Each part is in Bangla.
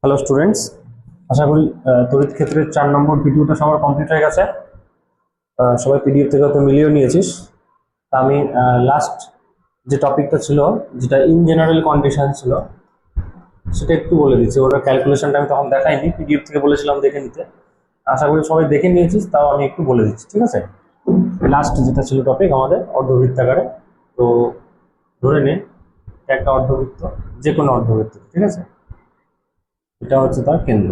হ্যালো স্টুডেন্টস, আশা করি তড়িৎ ক্ষেত্রের 4 নম্বর ভিডিওটা সবার কমপ্লিট হয়ে গেছে। সবাই পিডিএফ থেকে হয়তো মিলিয়ে নিয়েছিস। তা আমি লাস্ট যে টপিকটা ছিল, যেটা ইন জেনারেল কন্ডিশন ছিল, সেটা একটু বলে দিচ্ছি। ওটা ক্যালকুলেশনটা আমি তখন দেখাইনি, পিডিএফ থেকে বলেছিলাম দেখে নিতে। আশা করি সবাই দেখে নিয়েছিস, তাও আমি একটু বলে দিচ্ছি, ঠিক আছে? লাস্ট যেটা ছিল টপিক আমাদের অর্ধবৃত্তাকারে, তো ধরে নে একটা অর্ধবৃত্ত, যে কোনো অর্ধবৃত্ত, ঠিক আছে? এটা হচ্ছে তার কেন্দ্র,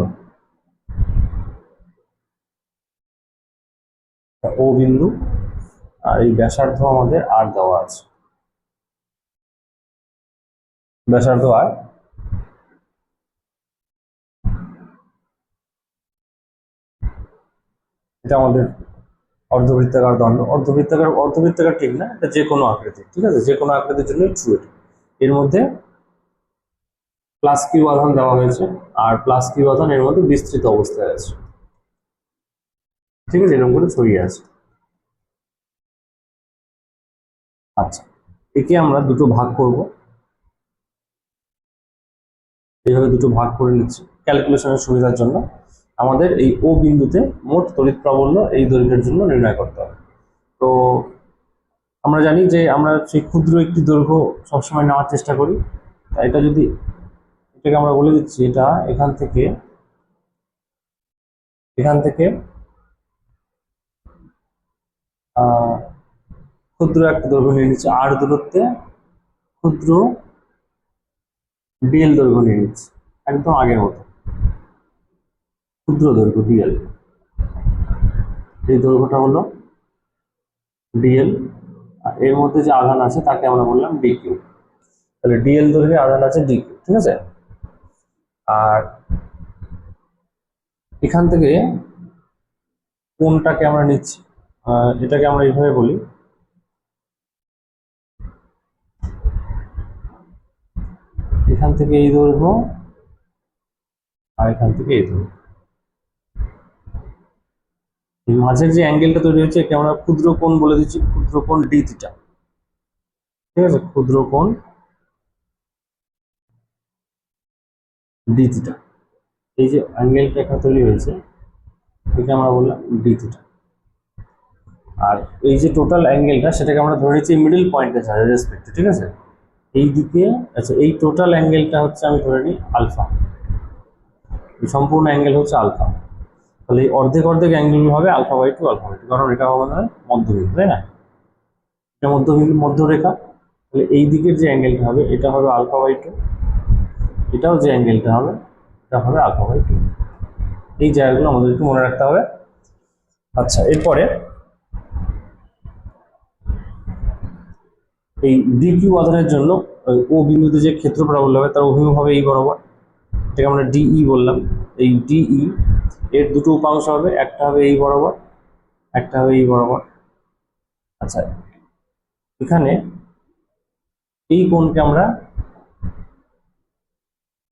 ও বিন্দু, আর এই ব্যাসার্ধ আমাদের আর দেওয়া আছে, ব্যাসার্ধ আর। এটা আমাদের অর্ধবৃত্তাকার দণ্ড। অর্ধবৃত্তাকার ঠিক না, এটা যে কোনো আকৃতি, ঠিক আছে? যে কোনো আকৃতির জন্য ট্রু এটা। এর মধ্যে প্লাস কিউ আধান দেওয়া হয়েছে, আর প্লাস কিউ আধান এর মধ্যে বিস্তৃত অবস্থায় আছে, ঠিক আছে? এরকম করে ছড়িয়ে আছে। আচ্ছা, একে আমরা দুটো ভাগ করব, এইভাবে দুটো ভাগ করে নিচ্ছি ক্যালকুলেশনের সুবিধার জন্য। আমাদের এই ও বিন্দুতে মোট তড়িৎ প্রাবল্য এই দৈর্ঘ্যের জন্য নির্ণয় করতে হবে। তো আমরা জানি যে আমরা সেই ক্ষুদ্র একটি দৈর্ঘ্য সবসময় নেওয়ার চেষ্টা করি। এটা যদি, এটাকে আমরা বলে দিচ্ছি, এটা এখান থেকে ক্ষুদ্র একটা দৈর্ঘ্য নিয়ে নিচ্ছে, আর দূরত্বে ক্ষুদ্র ডিএল দৈর্ঘ্য নিয়ে নিচ্ছে, একদম আগের মতো ক্ষুদ্র দৈর্ঘ্য ডিএল। এই দৈর্ঘ্যটা হলো ডিএল, আর এর মধ্যে যে আধান আছে তাকে আমরা বললাম ডিকিউ। তাহলে ডিএল দৈর্ঘ্যে আধান আছে ডিকিউ, ঠিক আছে? আর এখান থেকে কোণটাকে আমরা নিচ্ছি, এটাকে আমরা এইভাবে বলি, এখান থেকে এই দৈর্ঘ্য আর এখান থেকে এই দৈর্ঘ্য, এই মাঝের যে অ্যাঙ্গেলটা তৈরি হচ্ছে একে আমরা ক্ষুদ্র কোণ বলে দিচ্ছি, ক্ষুদ্র কোণ ডি থিটা, ঠিক আছে? ক্ষুদ্র কোণ ডি থিটা, এই যে অ্যাঙ্গেলটা এখানে তৈরি হয়েছে একে আমরা বললাম ডি থিটা। আর এই যে টোটাল অ্যাঙ্গেলটা, সেটাকে আমরা ধরে নিচ্ছি মিডল পয়েন্টের সাথে রেসপেক্ট, ঠিক আছে? এই দিকে, আচ্ছা, এই টোটাল অ্যাঙ্গেলটা হচ্ছে আমি ধরে নিই আলফা, এই সম্পূর্ণ অ্যাঙ্গেল হচ্ছে আলফা। তাহলে এই অর্ধেক অর্ধেক অ্যাঙ্গেল হবে আলফা বাই টু, কারণ এটা হবে না মধ্যবিন্দু, তাই না? এটা মধ্যবিন্দু, মধ্যরেখা। তাহলে এই দিকের যে অ্যাঙ্গেলটা হবে এটা হবে আলফা বাই টু, এটাও যে অ্যাঙ্গেলটা হবে এটা হবে আলফা বাই টু। এই জায়গাগুলো আমাদের একটু মনে রাখতে হবে। আচ্ছা, এরপরে এই ডি কিউ আধানের জন্য ও বিন্দুতে যে ক্ষেত্র প্রাবল্য হবে তার অভিমুখ হবে এই বরাবর, এটাকে আমরা ডিই বললাম। এই ডিই এর দুটো উপাংশ হবে, একটা হবে এই বরাবর, একটা হবে এই বরাবর। আচ্ছা, এখানে এই কোণকে আমরা,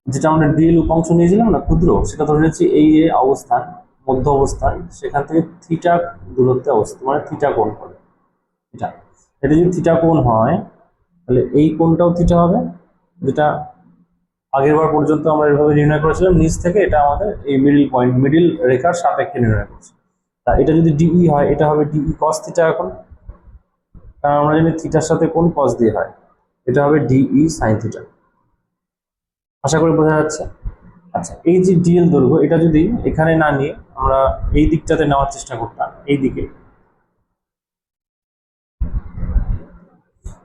যেটা আমরা ডিএল উপাংশ নিয়েছিলাম না ক্ষুদ্র, সেটা ধরে নিচ্ছি এই যে অবস্থান, মধ্য অবস্থান, সেখান থেকে থিটা দূরত্বে অবস্থা, মানে থিটা কোণ হবে এটা। এটা যদি থিটা কোণ হয় তাহলে এই কোণটাও থিটা হবে, যেটা আগের বার পর্যন্ত আমরা এভাবে নির্ণয় করেছিলাম নিচ থেকে। এটা আমাদের এই মিডল পয়েন্ট, মিডল রেখার সাপেক্ষে নির্ণয় করছি। তা এটা যদি ডিই হয় এটা হবে ডিই কস থিটা এখন, কারণ আমরা জানি থিটার সাথে কোণ কস দিয়ে হয়। এটা হবে ডিই সাইন থিটা। আশা করি বোঝা যাচ্ছে। আচ্ছা, এই যে ডিএল দৈর্ঘ্য, এটা যদি এখানে না নিয়ে আমরা এই দিকটাতে নেওয়ার চেষ্টা করতাম, এই দিকে,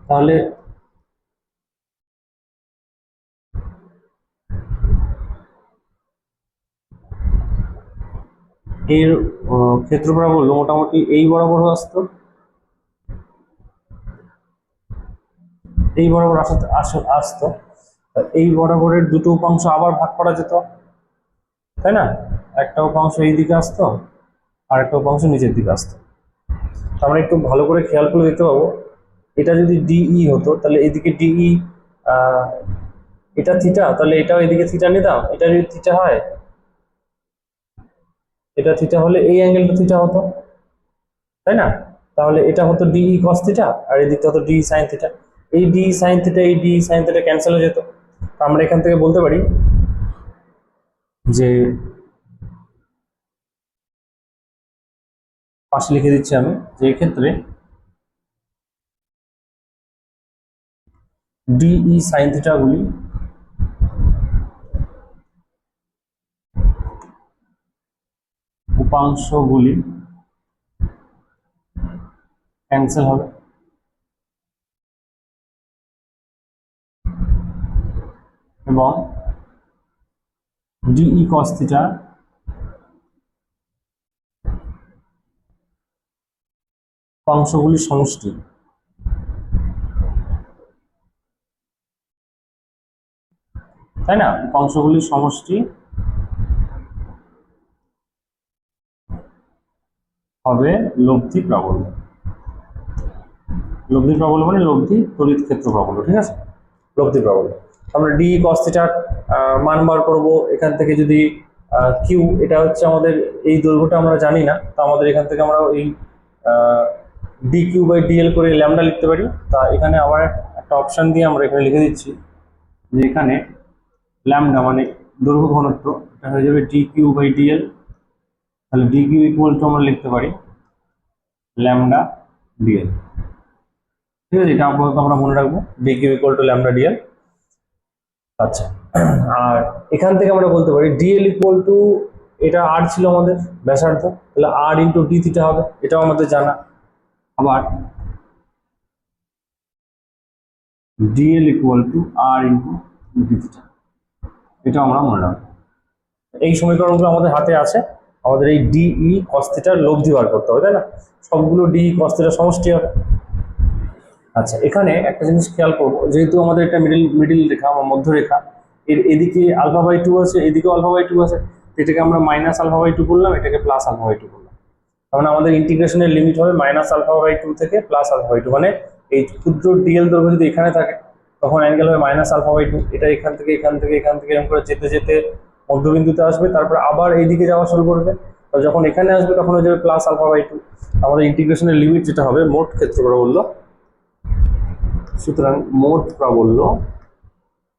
তাহলে এর ক্ষেত্রফল বললো মোটামুটি এই বরাবর আসতো, এই বরাবর আসতো। এই বরাবরের দুটো উপাংশ আবার ভাগ করা যেত, তাই না? একটা উপাংশ এই দিকে আসতো আর একটা উপাংশ নিচের দিকে আসতো। আমরা একটু ভালো করে খেয়াল করে দেখতে পাবো, এটা যদি ডিই হতো তাহলে এইদিকে ডিই, এটা থিটা, তাহলে এটাও এদিকে থিটা নিতাম। এটা যদি থিটা হয়, এটা থিটা হলে এই অ্যাঙ্গেলটা থিটা হতো, তাই না? তাহলে এটা হতো ডিই কস থিটা আর এই দিকটা হতো ডিই সাইন থিটা। এই ডিই সাইন থিটা, এই ডিই সাইন থিটা ক্যান্সেল হয়ে যেত। আমরা এখান থেকে বলতে পারি যে পাশে লিখে দিচ্ছি আমি যে এক্ষেত্রে ডিই সাইন থিটা গুলি উপাংশগুলি ক্যান্সেল হবে এবং ডিই কস থিটা উপাংশগুলির সমষ্টি তাই না, উপাংশগুলির সমষ্টি হবে লব্ধি প্রাবল্য। লব্ধি প্রাবল্য মানে লব্ধি তড়িৎ ক্ষেত্র প্রাবল্য, ঠিক আছে, লব্ধি প্রাবল্য। আমরা ডি কস থিটার মান বার করবো এখান থেকে। যদি কিউ এটা হচ্ছে আমাদের এই দৈর্ঘ্যটা আমরা জানি না, তো আমাদের এখান থেকে আমরা এই ডি কিউ বাই ডিএল করে ল্যামডা লিখতে পারি। তা এখানে আবার একটা অপশন দিয়ে আমরা এখানে লিখে দিচ্ছি যে এখানে ল্যামডা মানে দৈর্ঘ্য ঘনত্ব, এটা হয়ে যাবে ডি কিউ বাই ডিএল। তাহলে ডি কিউ ইকুয়াল টু আমরা লিখতে পারি ল্যামডা ডিএল, ঠিক আছে, এটা আপাতত আমরা মনে রাখবো d q equal to lambda d l. আচ্ছা, আর এখান থেকে আমরা বলতে পারি ডিএল ইকুয়াল টু, এটা আর ছিল আমাদের ব্যাসার্ধ, তাহলে আর ইন্টু ডি থিটা হবে, এটাও আমাদের জানা। আবার d l equal to r into d theta, এটা আমরা মনে রাখবো। এই সমীকরণগুলো আমাদের হাতে আছে, আমাদের এই ডিই কস থিটার লব্ধি বার করতে হবে, তাই না, সবগুলো ডিই কস থিটার সমষ্টি হবে। আচ্ছা, এখানে একটা জিনিস খেয়াল করবো, যেহেতু আমাদের একটা মিডিল রেখা বা মধ্যরেখা, এর এদিকে আলফা বাই টু আছে, এদিকেও আলফা বাই টু আছে, এটাকে আমরা মাইনাস আলফা বাই টু করলাম, এটাকে প্লাস আলফা বাই টু করলাম। তার মানে আমাদের ইন্টিগ্রেশনের লিমিট হবে মাইনাস আলফা বাই টু থেকে প্লাস আলফা বাই টু। মানে এই ক্ষুদ্র ডিএল দৈর্ঘ্য যদি এখানে থাকে তখন অ্যাঙ্গেল হবে মাইনাস আলফা বাই টু। এটা এখান থেকে এরকম করে যেতে যেতে মধ্যবিন্দুতে আসবে, তারপর আবার এইদিকে যাওয়া শুরু করবে, যখন এখানে আসবে তখন হয়ে যাবে প্লাস আলফা বাই টু। আমাদের ইন্টিগ্রেশনের লিমিট যেটা হবে মোট ক্ষেত্রফল বললো। সুতরাং মোট প্রাবল্য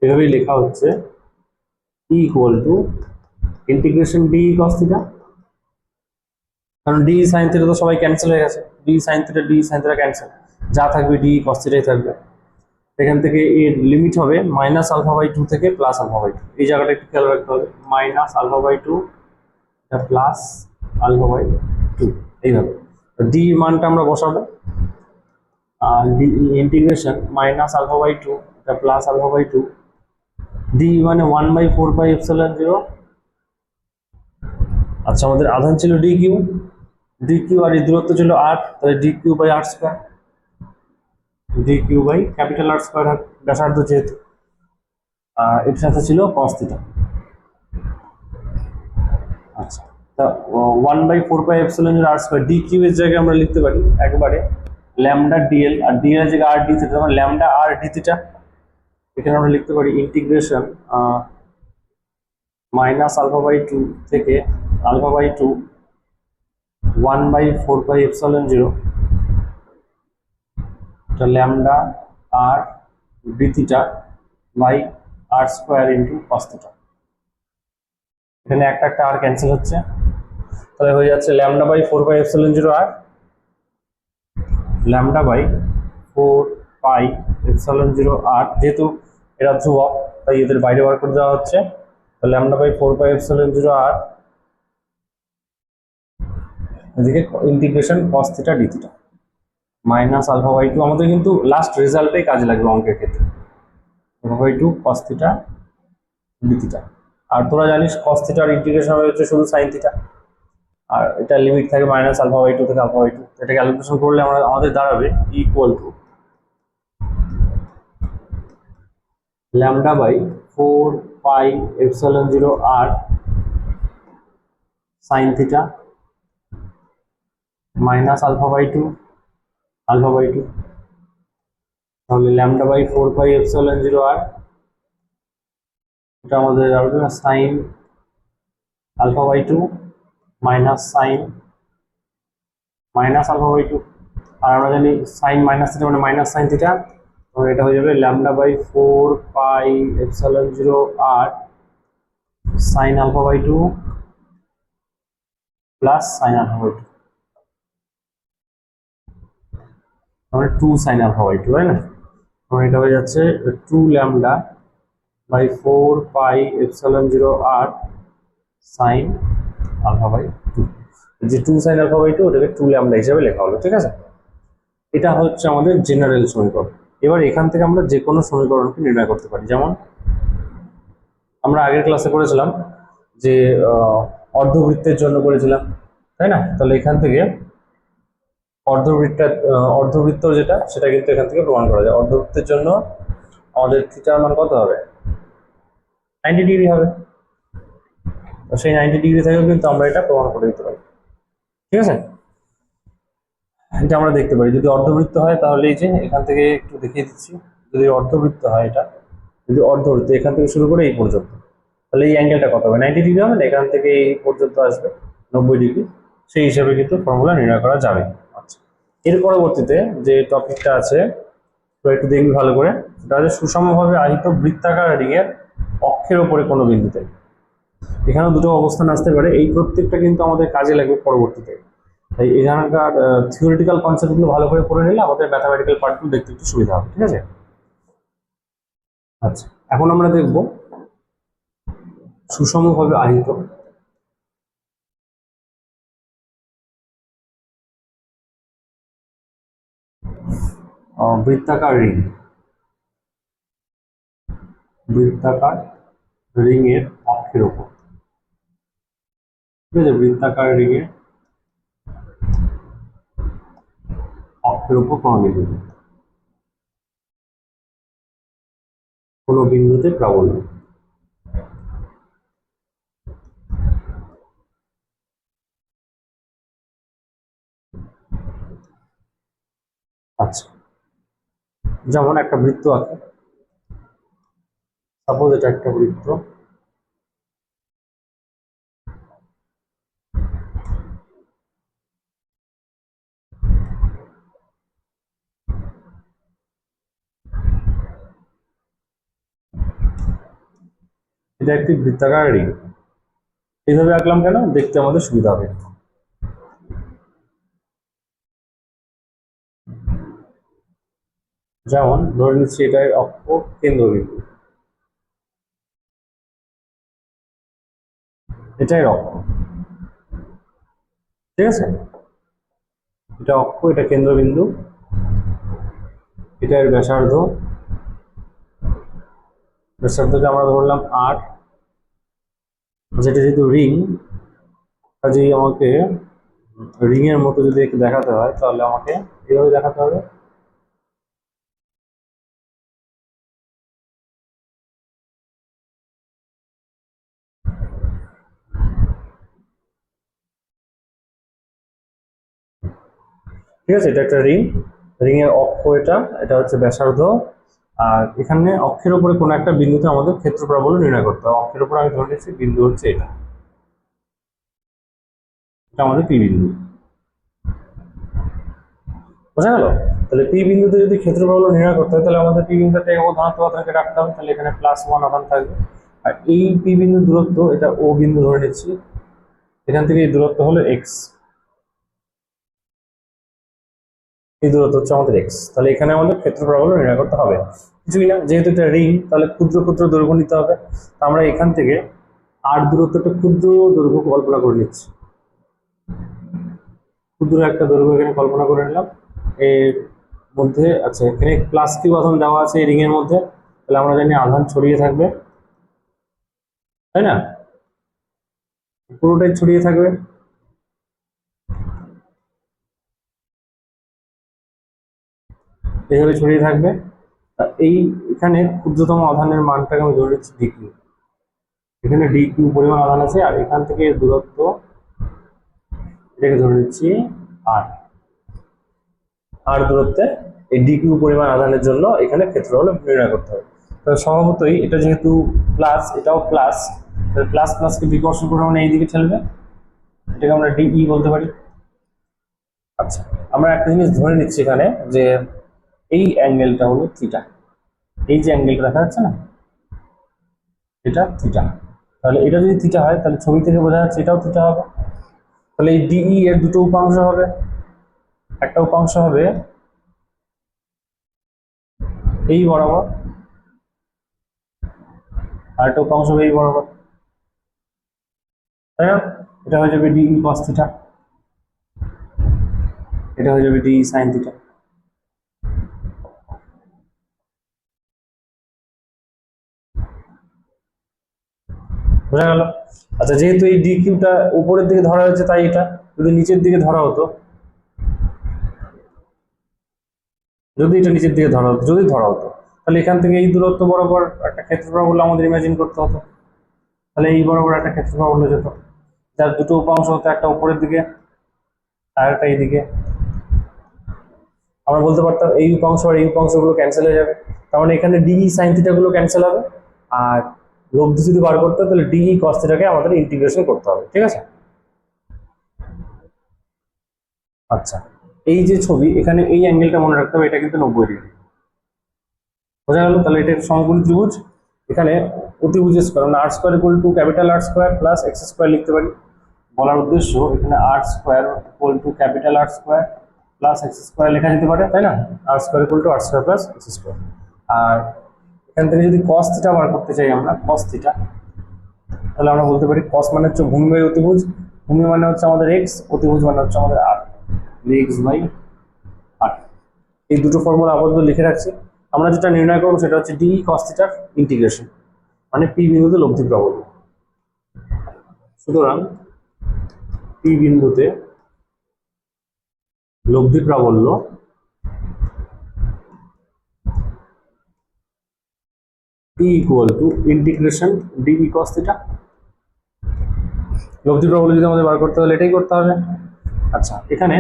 এভাবেই লেখা হচ্ছে ই equal to integration D cos theta, কারণ ডি সাইন থিটা তো সবাই ক্যান্সেল হয়ে গেছে, ডি সাইন থিটা ক্যান্সেল, যা থাকবে ডি কস থিটাই থাকবে। এখান থেকে এর লিমিট হবে মাইনাস আলফা বাই টু থেকে প্লাস আলফা বাই টু, এই জায়গাটা একটু খেয়াল রাখতে হবে, minus alpha by two plus alpha by two, এইভাবে ডি মানটা আমরা বসাবো। আর d integration minus alpha by two plus alpha by two, d মানে 1/4πε0। আচ্ছা, আমাদের আধান ছিল ডি কিউ আর এই দূরত্ব ছিল আর, তাহলে d q by R square, d q by capital r square ব্যাসার্ধ যেহেতু, এর সাথে ছিল কস থিটা। আচ্ছা, তা 1/4πε0 আর স্কোয়ার ডি কিউ এর জায়গায় আমরা লিখতে পারি একবারে ল্যামডা ডিএল, আর ডিএল এর জায়গায় আর ডি থিটা, মানে ল্যামডা আর ডি থিটা। এখানে আমরা লিখতে পারি integration minus alpha by two থেকে alpha by two 1/4πε0 lambda r d theta by R square into cos theta. এখানে একটা আর ক্যান্সেল হচ্ছে, তাহলে হয়ে যাচ্ছে lambda by 4πε0 r lambda by 4πε0 r, যেহেতু এরা ধ্রুবক তাই এদের বাইরে বার করে দেওয়া হচ্ছে, ল্যামডা বাই 4πε0 আর এদিকে integration cos theta d theta minus alpha by two. আমাদের কিন্তু লাস্ট রেজাল্টেই কাজে লাগবে অঙ্কের ক্ষেত্রে, alpha by two cos theta d theta. আর তোরা জানিস কস থিটার ইন্টিগ্রেশন হচ্ছে শুধু সাইন থিটা, আর এটা লিমিট থাকে মাইনাস আলফা বাই টু থেকে আলফা বাই টু। এটা ক্যালকুলেশন করলে আমাদের দাঁড়াবে equal to lambda by 4πε0 r sine theta minus alpha by two, তাহলে ল্যামডা বাই 4πε0 আর এটা আমাদের দাঁড়াবে sine alpha by two minus sine minus alpha by two, আর আমরা জানি সাইন মাইনাস থিটা মানে মাইনাস সাইন থিটা, এটা হয়ে যাবে lambda by 4πε0 r sine alpha by 2 plus sign alpha by 2, মানে 2 সাইন আলফা বাই 2, তাই না? তখন এটা হয়ে যাচ্ছে 2 lambda by 4 pi epsilon 0 R sine alpha by 2। যে 2 সাইন আলফা বাই 2 ওটাকে 2 ল্যামডা হিসেবে লেখা হলো, ঠিক আছে? এটা হচ্ছে আমাদের জেনারেল সমীকরণ। এবার এখান থেকে আমরা যে কোনো সমীকরণকে নির্ণয় করতে পারি। যেমন আমরা আগের ক্লাসে করেছিলাম যে অর্ধবৃত্তের জন্য করেছিলাম, তাই না? তাহলে এখান থেকে অর্ধবৃত্ত যেটা সেটা কিন্তু এখান থেকে প্রমাণ করা যায়। অর্ধবৃত্তের জন্য আমাদের থিটার মান কত হবে? 90 ডিগ্রি হবে। তো সেই 90 ডিগ্রি থেকেও কিন্তু আমরা এটা প্রমাণ করে দিতে পারি, ঠিক আছে? এটা আমরা দেখতে পারি। যদি অর্ধবৃত্ত হয় তাহলে এই যে এখান থেকে একটু দেখিয়ে দিচ্ছি, যদি অর্ধবৃত্ত হয় এটা, যদি অর্ধবৃত্ত এখান থেকে শুরু করে এই পর্যন্ত, তাহলে এই অ্যাঙ্গেলটা কত হবে? 90 ডিগ্রি হবে না? এখান থেকে এই পর্যন্ত আসবে 90 ডিগ্রি। সেই হিসাবে কিন্তু ফর্মুলা নির্ণয় করা যাবে। আচ্ছা, এর পরবর্তীতে যে টপিকটা আছে তো একটু দেখবি ভালো করে, সেটা হচ্ছে সুষমভাবে আহিত বৃত্তাকার রিংয়ের অক্ষের ওপরে কোনো বিন্দুতে। এখানেও দুটো অবস্থান আসতে পারে, এই প্রত্যেকটা কিন্তু আমাদের কাজে লাগবে পরবর্তীতে। তাই এখানকার থিওরিটিক্যাল কনসেপ্টগুলো ভালো করে পড়ে নিলে আমাদের ম্যাথামেটিক্যাল পার্টগুলো দেখতে একটু সুবিধা হবে, ঠিক আছে? আচ্ছা, এখন আমরা দেখব সুষমভাবে আহিত বৃত্তাকার রিং, বৃত্তাকার রিং এর অক্ষের উপর, ঠিক আছে? বৃত্তাকার রিং এর অক্ষের উপর কোনো বিন্দুতে প্রাবল্য। আচ্ছা, যেমন একটা বৃত্ত আছে, সাপোজ এটা একটা বৃত্ত, এটা একটি বৃত্তাকার রিং। এইভাবে আঁকলাম কেন? দেখতে আমাদের সুবিধা হবে। যেমন ধরে নিচ্ছি এটার অক্ষ কেন্দ্রবিন্দু, এটাই অক্ষ, ঠিক আছে? এটা অক্ষ, এটা কেন্দ্রবিন্দু, এটার ব্যাসার্ধ, ব্যাসার্ধকে আমরা ধরলাম আর। যেটা যেহেতু রিং, কাজেই আমাকে রিং এর মতো যদি একটু দেখাতে হয় তাহলে আমাকে এইভাবে দেখাতে হবে। ঠিক আছে, এটা একটা রিং, রিং এর অক্ষ এটা, এটা হচ্ছে ব্যাসার্ধ, আর এখানে অক্ষের উপরে কোনো একটা বিন্দুতে আমাদের ক্ষেত্র প্রাবল্য নির্ণয় করতে হবে। অক্ষের উপরে আমি ধরে নিচ্ছি বিন্দু হচ্ছে এটা, এটা আমাদের পি বিন্দু, বোঝা গেল? তাহলে পি বিন্দুতে যদি ক্ষেত্র প্রাবল্য নির্ণয় করতে হয় তাহলে আমাদের পি বিন্দুতে ও ধনাত্মক আধানকে রাখতে হবে, তাহলে এখানে +1 আধান থাকবে। আর এই পি বিন্দুর দূরত্ব, এটা ও বিন্দু ধরে নিচ্ছি, এখান থেকে এই দূরত্ব হলো এক্স, এই দূরত্ব হচ্ছে আমাদের এক্স। তাহলে এখানে আমাদের ক্ষেত্র প্রাবল্য নির্ণয় করতে হবে। কিছুই না, যেহেতু এটা রিং তাহলে ক্ষুদ্র ক্ষুদ্র দৈর্ঘ্য নিতে হবে। আমরা এখান থেকে আর দূরত্বটা ক্ষুদ্র দৈর্ঘ্য কল্পনা করে নিচ্ছি, ক্ষুদ্র একটা দৈর্ঘ্য এখানে কল্পনা করে নিলাম এর মধ্যে। আচ্ছা, এখানে +q আধান দেওয়া আছে এই রিং এর মধ্যে, তাহলে আমরা জানি আধান ছড়িয়ে থাকবে, তাই না? পুরোটাই ছড়িয়ে থাকবে। এইভাবে ছড়িয়ে থাকবে। এই এখানে ক্ষুদ্রতম আধানের মানটাকে আমি ধরে নিচ্ছি ডিকিউ, এখানে ডিকিউ পরিমাণ আধান আছে, আর এখান থেকে দূরত্ব এটাকে ধরে নিচ্ছি আর, আর দূরত্বে এই ডিকিউ পরিমাণ আধানের জন্য এখানে ক্ষেত্রফল নির্ণয় করতে হবে। তো স্বভাবতই এটা যেহেতু প্লাস, এটাও প্লাস, তাহলে প্লাস প্লাসকে বিকর্ষণ করে মানে এইদিকে ঠেলবে, এটাকে আমরা ডিই বলতে পারি। আচ্ছা, আমরা একটা জিনিস ধরে নিচ্ছি এখানে যে এই অ্যাঙ্গেলটা হলো থিটা, এই যে অ্যাঙ্গেলটা দেখা যাচ্ছে না, এটা থিটা। তাহলে এটা যদি থিটা হয় তাহলে ছবি থেকে বোঝা যাচ্ছে এটাও থিটা হবে। তাহলে এই ডিই এর দুটো উপাংশ হবে, একটা উপাংশ হবে এই বরাবর, আর একটা উপাংশ হবে এই বরাবর, তাই না? এটা হয়ে যাবে ডিই কস থিটা, এটা হয়ে যাবে ডিই সাইন থিটা। বোঝা গেল? আচ্ছা, যেহেতু এই ডি কিউটা উপরের দিকে ধরা হয়েছে তাই এটা যদি নিচের দিকে ধরা হতো, যদি এটা নিচের দিকে ধরা হতো, যদি ধরা হতো, তাহলে এখান থেকে এই দূরত্ব বরাবর একটা ক্ষেত্রফল বলে আমাদের ইমাজিন করতে হতো। তাহলে এই বরাবর একটা ক্ষেত্রফল হয়ে যেত, যার দুটো উপাংশ হতো, একটা উপরের দিকে আর একটা এইদিকে। আমরা বলতে পারতাম এই উপাংশ আর এই উপাংশগুলো ক্যান্সেল হয়ে যাবে, তার মানে এখানে ডিই সাইন থিটা গুলো ক্যান্সেল হবে, আর লব্ধি যদি বার করতে হয় তাহলে ডিই কস থিটাকে আমাদের ইন্টিগ্রেশন করতে হবে, ঠিক আছে? আচ্ছা, এই যে ছবি এখানে এই অ্যাঙ্গেলটা মনে রাখতে হবে, এটা কিন্তু 90 ডিগ্রি। বোঝা গেল? তাহলে এটা সমকোণী ত্রিভুজ, এখানে অতিভুজের স্কয়ার মানে r square equal to capital r square plus x square লিখতে পারি। বলার উদ্দেশ্য এখানে r square equal to capital r square plus x square লেখা যেতে পারে, তাই না? R square equal to r square plus x square. আর এখান থেকে যদি কস থিটা বার করতে চাই আমরা, কস থিটা, তাহলে আমরা বলতে পারি কস মানে হচ্ছে ভূমি বাই অতিভুজ, ভূমি মানে হচ্ছে আমাদের এক্স, অতিভুজ মানে হচ্ছে আমাদের আর, এক্স বাই আর। এই দুটো ফর্মুলা আপাতত লিখে রাখছি। আমরা যেটা নির্ণয় করবো সেটা হচ্ছে ডি কস থিটার ইন্টিগ্রেশন, মানে পি বিন্দুতে লব্ধি প্রাবল্য। সুতরাং পি বিন্দুতে লব্ধি প্রাবল্য P equal to integration d E cos theta. লব্ধি প্রাবল্য যদি আমাদের বার করতে হলে এটাই করতে হবে। আচ্ছা, এখানে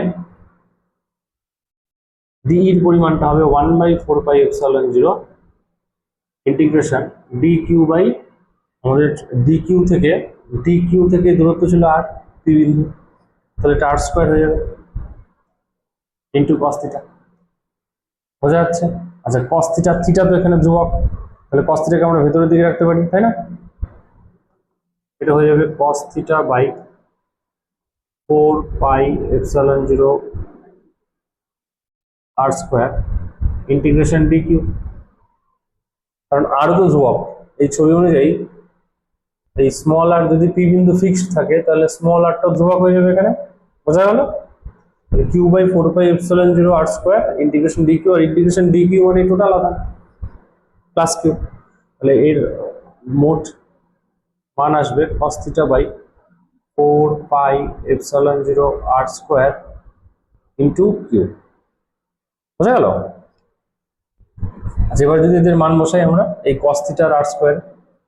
ডিই এর পরিমাণটা হবে 1/4πε0 ইন্টিগ্রেশন ডি কিউ বাই আমাদের ডি কিউ থেকে দূরত্ব ছিল আর, পি বিন্দু, তাহলে এটা আর স্কয়ার হয়ে যাবে ইন্টু কস থিটা। বোঝা যাচ্ছে? আচ্ছা, কস থিটা, থিটা তো এখানে ধ্রুবক, তাহলে কস থিটাকে আমরা ভেতরের দিকে রাখতে পারি, তাই না? এটা হয়ে যাবে cos theta by 4πε0 r square integration d q. কারণ আর তো ধ্রুবক, এই ছবি অনুযায়ী এই স্মল আর যদি পি বিন্দু ফিক্সড থাকে তাহলে স্মল আরটা ধ্রুবক হয়ে যাবে এখানে। বোঝা গেল? তাহলে q by 4πε0 r square integration d q, আর ইন্টিগ্রেশন ডি কিউ মানে টোটাল আধান প্লাস কিউ। তাহলে এর মোট মান আসবে cos theta by 4πε0 r square into q. বোঝা গেল? আচ্ছা, এবার যদি এদের মান বসাই আমরা, এই cos থিটা আর স্কয়ার,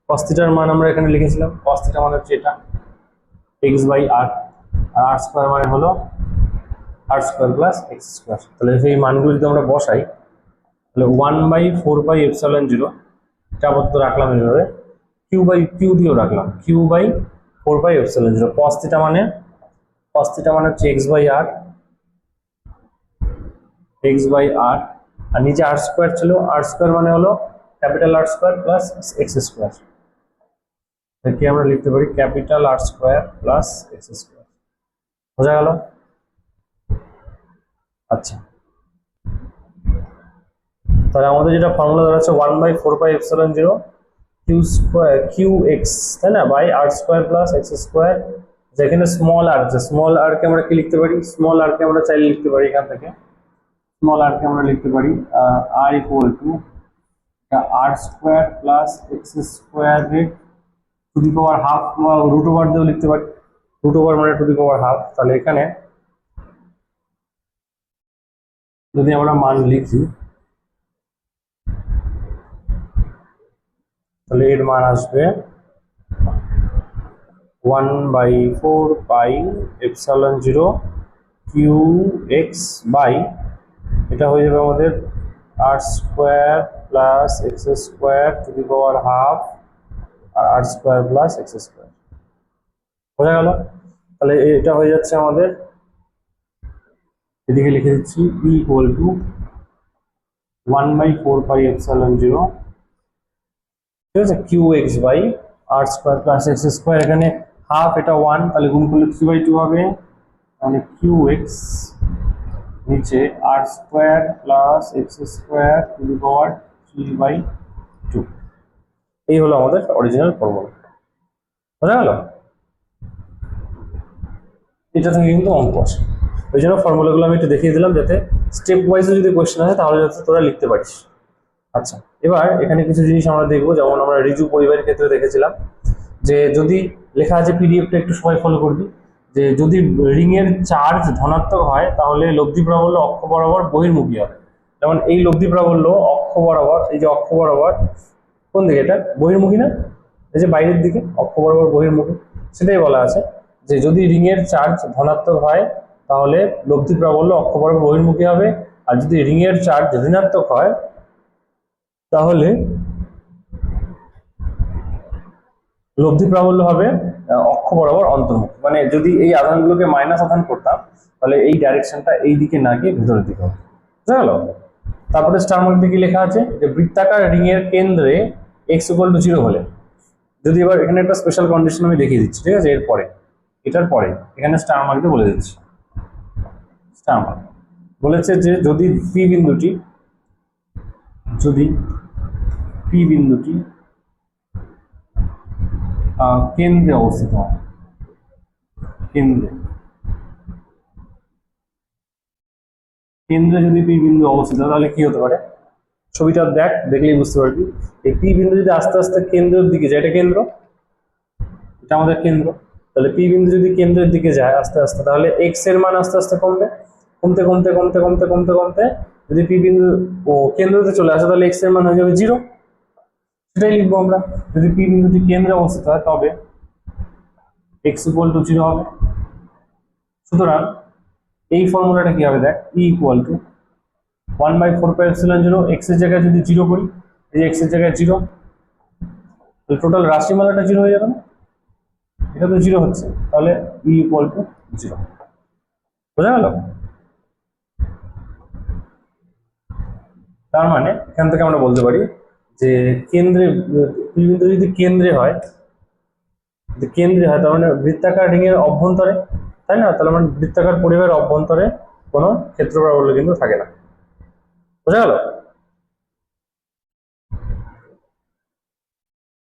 cos থিটার মান আমরা এখানে লিখেছিলাম, cos থিটা মানে হচ্ছে এটা X by R, R R square মানে হলো R square plus x square. তাহলে সেই মানগুলো যদি আমরা বসাই তাহলে 1/4πε0, এটা আপাতত রাখলাম এইভাবে, কিউ বাই কিউ দিয়েও রাখলাম, কিউ বাই 4πε0। cos থিটা মানে হচ্ছে x by r, x by আর, আর নিচে আর স্কয়ার ছিল, আর স্কয়ার মানে হলো capital r square plus x square. একে আমরা লিখতে পারি capital r square plus x square. বোঝা গেল? আচ্ছা, তাহলে আমাদের যেটা ফর্মুলা দাঁড়াচ্ছে 1/4πε0 কিউ স্কয়ার কিউ এক্স, তাই না, by R square plus x square. যেখানে স্মল আর আছে, স্মল আর কে আমরা কি লিখতে পারি, স্মল আর কে আমরা চাইলে লিখতে পারি এখান থেকে, স্মল আর কে আমরা লিখতে পারি r equal to r square plus x স্কয়ারের to the power half, root over দিয়েও লিখতে পারি, রুট ওভার মানে টু দি পাওয়ার হাফ। তাহলে এখানে যদি আমরা মান লিখি তাহলে এর মান আসবে 1/4πε0 কিউ এক্স বাই, এটা হয়ে যাবে আমাদের r square plus x square to the power half আর আর স্কয়ার প্লাস এক্স স্কয়ার। বোঝা গেল? তাহলে এটা হয়ে যাচ্ছে আমাদের, এদিকে লিখে দিচ্ছি ই ইকুয়াল টু 1/4πε0, ঠিক আছে, Q x by R square plus x square, এখানে হাফ, এটা 1, তাহলে গুণ করলে 3/2 হবে, মানে কিউ এক্স নিচে r square plus x square to the power 3/2। এই হলো আমাদের অরিজিনাল ফর্মুলা। বোঝা গেল? এটা থেকে কিন্তু অঙ্ক আসে, ওই জন্য ফর্মুলাগুলো আমি একটু দেখিয়ে দিলাম, যাতে স্টেপ ওয়াইজে যদি কোয়েশ্চেন আসে তাহলে যাতে তোরা লিখতে পারিস। আচ্ছা, এবার এখানে কিছু জিনিস আমরা দেখবো, যেমন আমরা রিজু পরিবারের ক্ষেত্রে দেখেছিলাম যে যদি লেখা আছে, পিডিএফটা একটু সবাই ফলো করবি, যে যদি রিং এর চার্জ ধনাত্মক হয় তাহলে লব্ধি প্রাবল্য অক্ষ বরাবর বহির্মুখী হবে। যেমন এই লব্ধি প্রাবল্য অক্ষ বরাবর, এই যে অক্ষ বরাবর কোন দিকে, এটা বহির্মুখী না, এই যে বাইরের দিকে অক্ষ বরাবর বহির্মুখী, সেটাই বলা আছে যে যদি রিং এর চার্জ ধনাত্মক হয় তাহলে লব্ধি প্রাবল্য অক্ষ বরাবর বহির্মুখী হবে, আর যদি রিং এর চার্জ ঋণাত্মক হয় তাহলে লব্ধি প্রাবল্য হবে অক্ষ বরাবর অন্তর্মুখী। মানে যদি এই আধানগুলোকে মাইনাস আধান করতাম তাহলে এই ডাইরেকশনটা এই দিকে না গিয়ে ভেতরের দিকে হবে। বুঝা গেল? তারপরে স্টার মার্ক দিকে লেখা আছে যে বৃত্তাকার রিং এর কেন্দ্রে x = 0 হলে, যদি এবার এখানে একটা স্পেশাল কন্ডিশন আমি দেখিয়ে দিচ্ছি, ঠিক আছে, এরপরে এটার পরে এখানে স্টার মার্ক দিয়ে বলে দিচ্ছি। স্টার মার্ক বলেছে যে যদি পি বিন্দুটি কেন্দ্রে অবস্থিত হয়, কেন্দ্রে যদি পি বিন্দু অবস্থিত হয় তাহলে কি হতে পারে, ছবিটা দেখ, দেখলেই বুঝতে পারবি। এই পি বিন্দু যদি আস্তে আস্তে কেন্দ্রের দিকে যায়, এটা কেন্দ্র, এটা আমাদের কেন্দ্র, তাহলে পি বিন্দু যদি কেন্দ্রের দিকে যায় আস্তে আস্তে, তাহলে এক্স এর মান আস্তে আস্তে কমবে, কমতে কমতে কমতে কমতে কমতে কমতে যদি পি বিন্দু ও কেন্দ্রতে চলে আসে তাহলে এক্স এর মান হয়ে যাবে 0। সেটাই লিখবো আমরা, যদি পি বিন্দুটি কেন্দ্রে অবস্থিত হয় তবে এক্স = 0 হবে। সুতরাং এই ফর্মুলাটা কি হবে দেখ, ই = 1/4πε0, এক্স এর জায়গায় যদি 0 করি, এই যে এক্স এর জায়গায় 0, তাহলে টোটাল রাশিমালাটা 0 হয়ে যাবে না, এটা তো 0 হচ্ছে, তাহলে ই = 0। বোঝা গেল? তার মানে এখান থেকে আমরা বলতে পারি যে কেন্দ্রে, পি বিন্দু যদি কেন্দ্রে হয় তার মানে বৃত্তাকার রিং এর অভ্যন্তরে, তাই না, তাহলে মানে বৃত্তাকার পরিবারের অভ্যন্তরে কোনো ক্ষেত্র প্রাবল্য কিন্তু থাকে না। বোঝা গেল?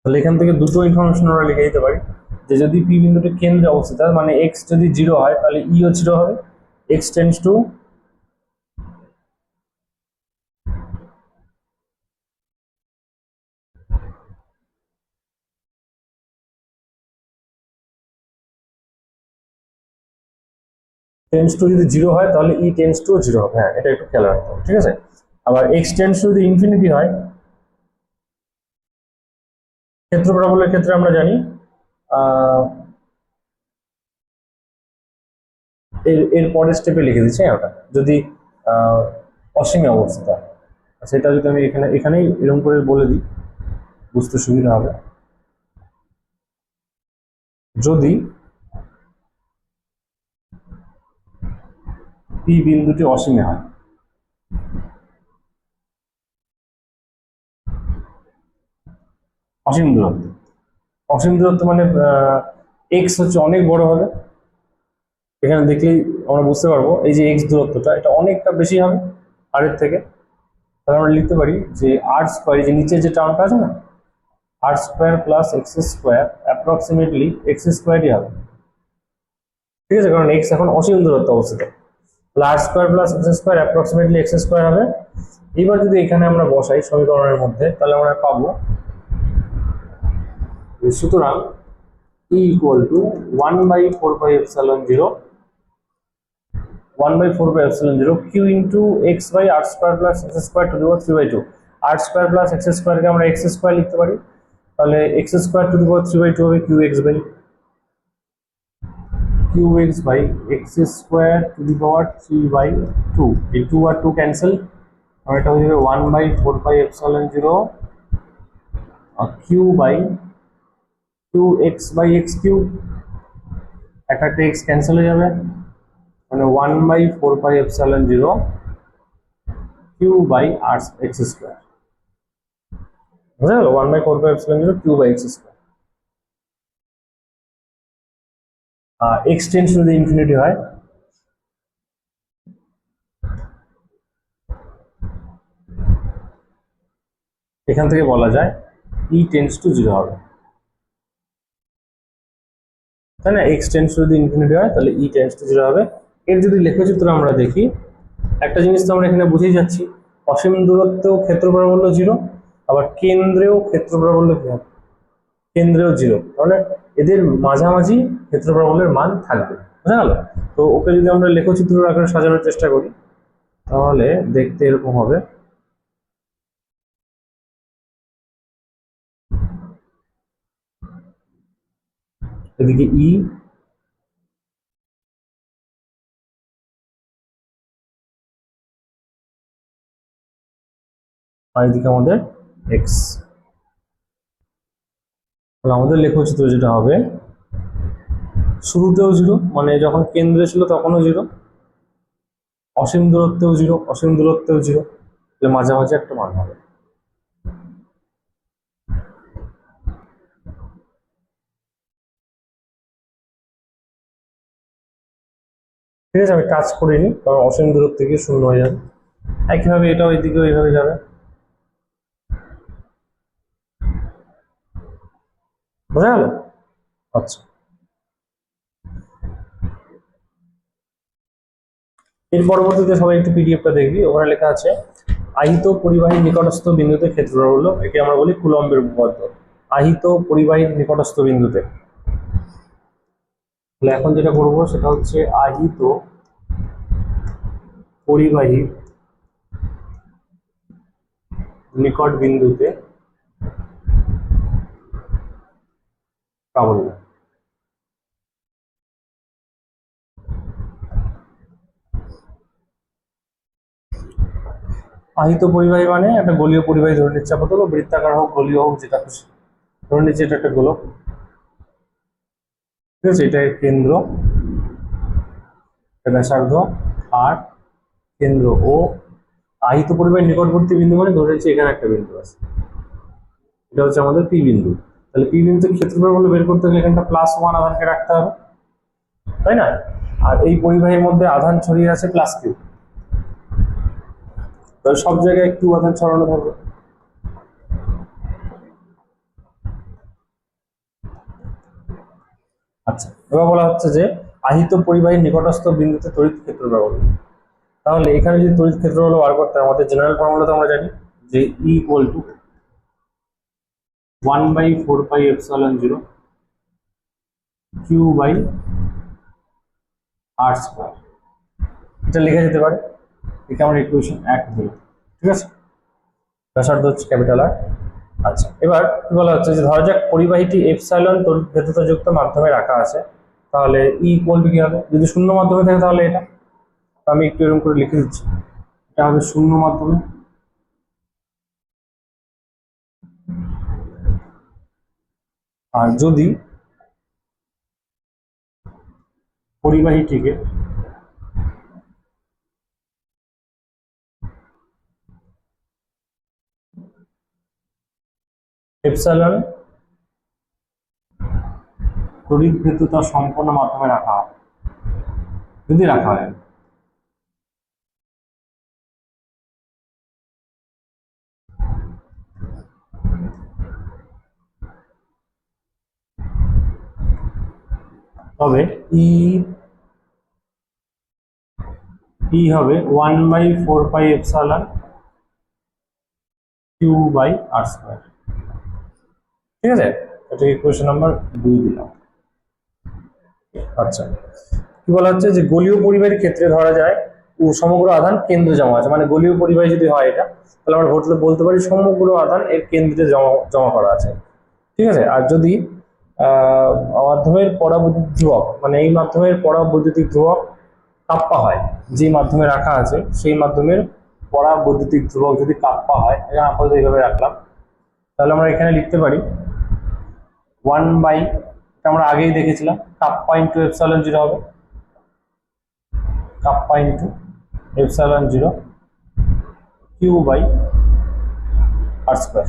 তাহলে এখান থেকে দুটো ইনফরমেশন আমরা লিখে দিতে পারি, যে যদি পি বিন্দুটি কেন্দ্রে অবস্থিত হয় মানে এক্স যদি 0 হয় তাহলে ইও 0 হবে, এক্স টেন্ডস টু যদি 0 হয় তাহলে ই টেন্ডস টু 0 হবে। হ্যাঁ, এটা একটু খেয়াল রাখতে হবে, ঠিক আছে। আবার এক্স টেন্ডস টু যদি ইনফিনিটি হয়, ক্ষেত্র প্রাবল্যের ক্ষেত্রে আমরা জানি এর পরের স্টেপে লিখে দিচ্ছি ওটা, যদি অসীমে অবস্থিত হয়, সেটা যদি আমি এখানেই এরকম করে বলে দিই বুঝতে সুবিধা হবে। যদি পি বিন্দুটি অসীমে হয়, অসীম দূরত্ব, অসীম দূরত্ব মানে এক্স হচ্ছে অনেক বড় হবে, এখানে দেখলেই আমরা বুঝতে পারবো এই যে এক্স দূরত্বটা এটা অনেকটা বেশি হবে আর এর থেকে, তাহলে আমরা লিখতে পারি যে আর স্কোয়ার, যে নিচে যে টার্মটা আছে না, r square plus x square approximately x স্কোয়ারই হবে, ঠিক আছে, কারণ এক্স এখন অসীম দূরত্ব অবস্থিত, r square plus x square approximately x square হবে। এবার যদি এখানে আমরা বসাই সমীকরণের মধ্যে তাহলে আমরা পাবো, সুতরাং e = 1/4πε0 1/4πε0 q into x by R square plus x square to the power 3/2। R square plus x স্কোয়ারকে আমরা এক্স স্কোয়ার লিখতে পারি, তাহলে x square to the power 3/2 হবে q x by x square to the power 3/2। এই 2 আর 2 ক্যান্সেল, আর এটা হয়ে যাবে 1/4πε0 কিউ বাই কিউ এক্স একটা এক্স ক্যান্সেল হয়ে যাবে, মানে 1/4πε0 q by r x square. বুঝা গেল? 1/4πε0 q by x square. X tends যদি ইনফিনিটি হয় এখান থেকে বলা যায় ই টেন্স টু জিরো হবে, তাই না? এক্স টেন্স যদি ইনফিনিটি হয় তাহলে ই টেন্স টু জিরো হবে। এর যদি লেখচিত্র আমরা দেখি, একটা জিনিস তো আমরা এখানে বুঝেই যাচ্ছি, অসীম দূরত্বেও ক্ষেত্র প্রাবল্য জিরো, আবার কেন্দ্রেও ক্ষেত্র প্রাবল্য কি হবে, কেন্দ্রেও জিরো, তাহলে এদের মাঝামাঝি ক্ষেত্র প্রাবল্যের মান থাকবে, বুঝা গেল? তো ওকে যদি আমরা লেখচিত্র আকারে সাজানোর চেষ্টা করি তাহলে দেখতে এরকম হবে। এদিকে ই, আর এদিকে আমাদের এক্স। তাহলে আমাদের লেখচিত্র যেটা হবে, শুরুতেও জিরো মানে যখন কেন্দ্রে ছিল তখনও জিরো, অসীম দূরত্বেও জিরো, অসীম দূরত্বেও জিরো, তাহলে মাঝামাঝি একটা মান হবে। ঠিক আছে, আমি টাচ করিনি কারণ অসীম দূরত্ব থেকে শূন্য হয়ে যাবে। একইভাবে এটাও এদিকেও এইভাবে যাবে, বোঝা গেল? আচ্ছা, এর পরবর্তীতে সবাই একটু পিডিএফটা দেখবি, ওখানে লেখা আছে আহিত পরিবাহীর নিকটস্থ বিন্দুতে ক্ষেত্রফল হলো, একে আমরা বলি কুলম্বের উপপাদ্য। আহিত পরিবাহীর নিকটস্থ বিন্দুতে, তাহলে এখন যেটা করবো সেটা হচ্ছে আহিত পরিবাহীর নিকট বিন্দুতে প্রাবল্য। আহিত পরিবাহী মানে একটা গোলীয় পরিবাহী ধরে নিচ্ছে আপাতত, বৃত্তাকার হোক গোলীয় হোক যেটা খুশি, ধরে নিচ্ছে এটা একটা গোলক, ঠিক আছে? এটা কেন্দ্র, ব্যাসার্ধ আর কেন্দ্র ও আহিত পরিবাহীর নিকটবর্তী বিন্দু মানে ধরে নিচ্ছে এখানে একটা বিন্দু আছে, এটা হচ্ছে আমাদের পি বিন্দু। তাহলে পি বিন্দুতে ক্ষেত্রফল বলে বের করতে গেলে এখানটা +1 আধানকে রাখতে হবে, তাই না? আর এই পরিবাহীর মধ্যে আধান ছড়িয়ে আছে +q, তাহলে সব জায়গায় q আধান ছড়ানো থাকবে। আচ্ছা, এবার বলা হচ্ছে যে আহিত পরিবাহীর নিকটস্থ বিন্দুতে তড়িৎ ক্ষেত্র ব্যবহার। তাহলে এখানে যদি তড়িৎ ক্ষেত্র হলো বার করতে হয়, আমাদের জেনারেল ফর্মুলা তো আমরা জানি যে E equal to 1/4πε0 q by r square, এটা লেখা যেতে পারে, এটা আমরা ইকুয়েশন 1 দিলাম, ঠিক আছে? ব্যাসার্ধ হচ্ছে ক্যাপিটাল আর। আচ্ছা, এবার কি বলা হচ্ছে যে ধরা যাক পরিবাহীটি এপসাইলন তড়িৎ ভেদ্যতাযুক্ত মাধ্যমে রাখা আছে, তাহলে ই ইকুয়াল টু কি হবে? যদি শূন্য মাধ্যমে থাকে তাহলে এটা, আমি একটু এরকম করে লিখে দিচ্ছি, এটা হবে শূন্য মাধ্যমে, আর যদি পরিবাহীটিকে এপসাইলন তড়িৎ ভেদ্যতা সম্পন্ন মাধ্যমে রাখা হয়, যদি রাখা হয়, তবে ই ই হবে 1/4πε q বাই r স্কয়ার, ঠিক আছে? এটা ইকুয়েশন নাম্বার 2 দিলাম। আচ্ছা, কি বলা হচ্ছে যে গোলীয় পরিবাহীর ক্ষেত্রে ধরা যায় ও সমগ্র আধান কেন্দ্রে জমা আছে, মানে গোলীয় পরিবাহী যদি হয় এটা, তাহলে আমরা বলতে পারি সমগ্র আধান এর কেন্দ্রে জমা করা আছে, ঠিক আছে? আর যদি মাধ্যমের পরাবৈদ্যুতিক ধ্রুবক, মানে এই মাধ্যমের পরাবৈদ্যুতিক ধ্রুবক কাপ্পা হয়, যে মাধ্যমে রাখা আছে সেই মাধ্যমের পরাবৈদ্যুতিক ধ্রুবক যদি কাপ্পা হয়, এটা আপাতত এইভাবে রাখলাম, তাহলে আমরা এখানে লিখতে পারি 1 বাই, আমরা আগেই দেখেছিলাম কাপ্পা ইন্টু এপসাইলন জিরো হবে, kappa into epsilon zero Q by R square,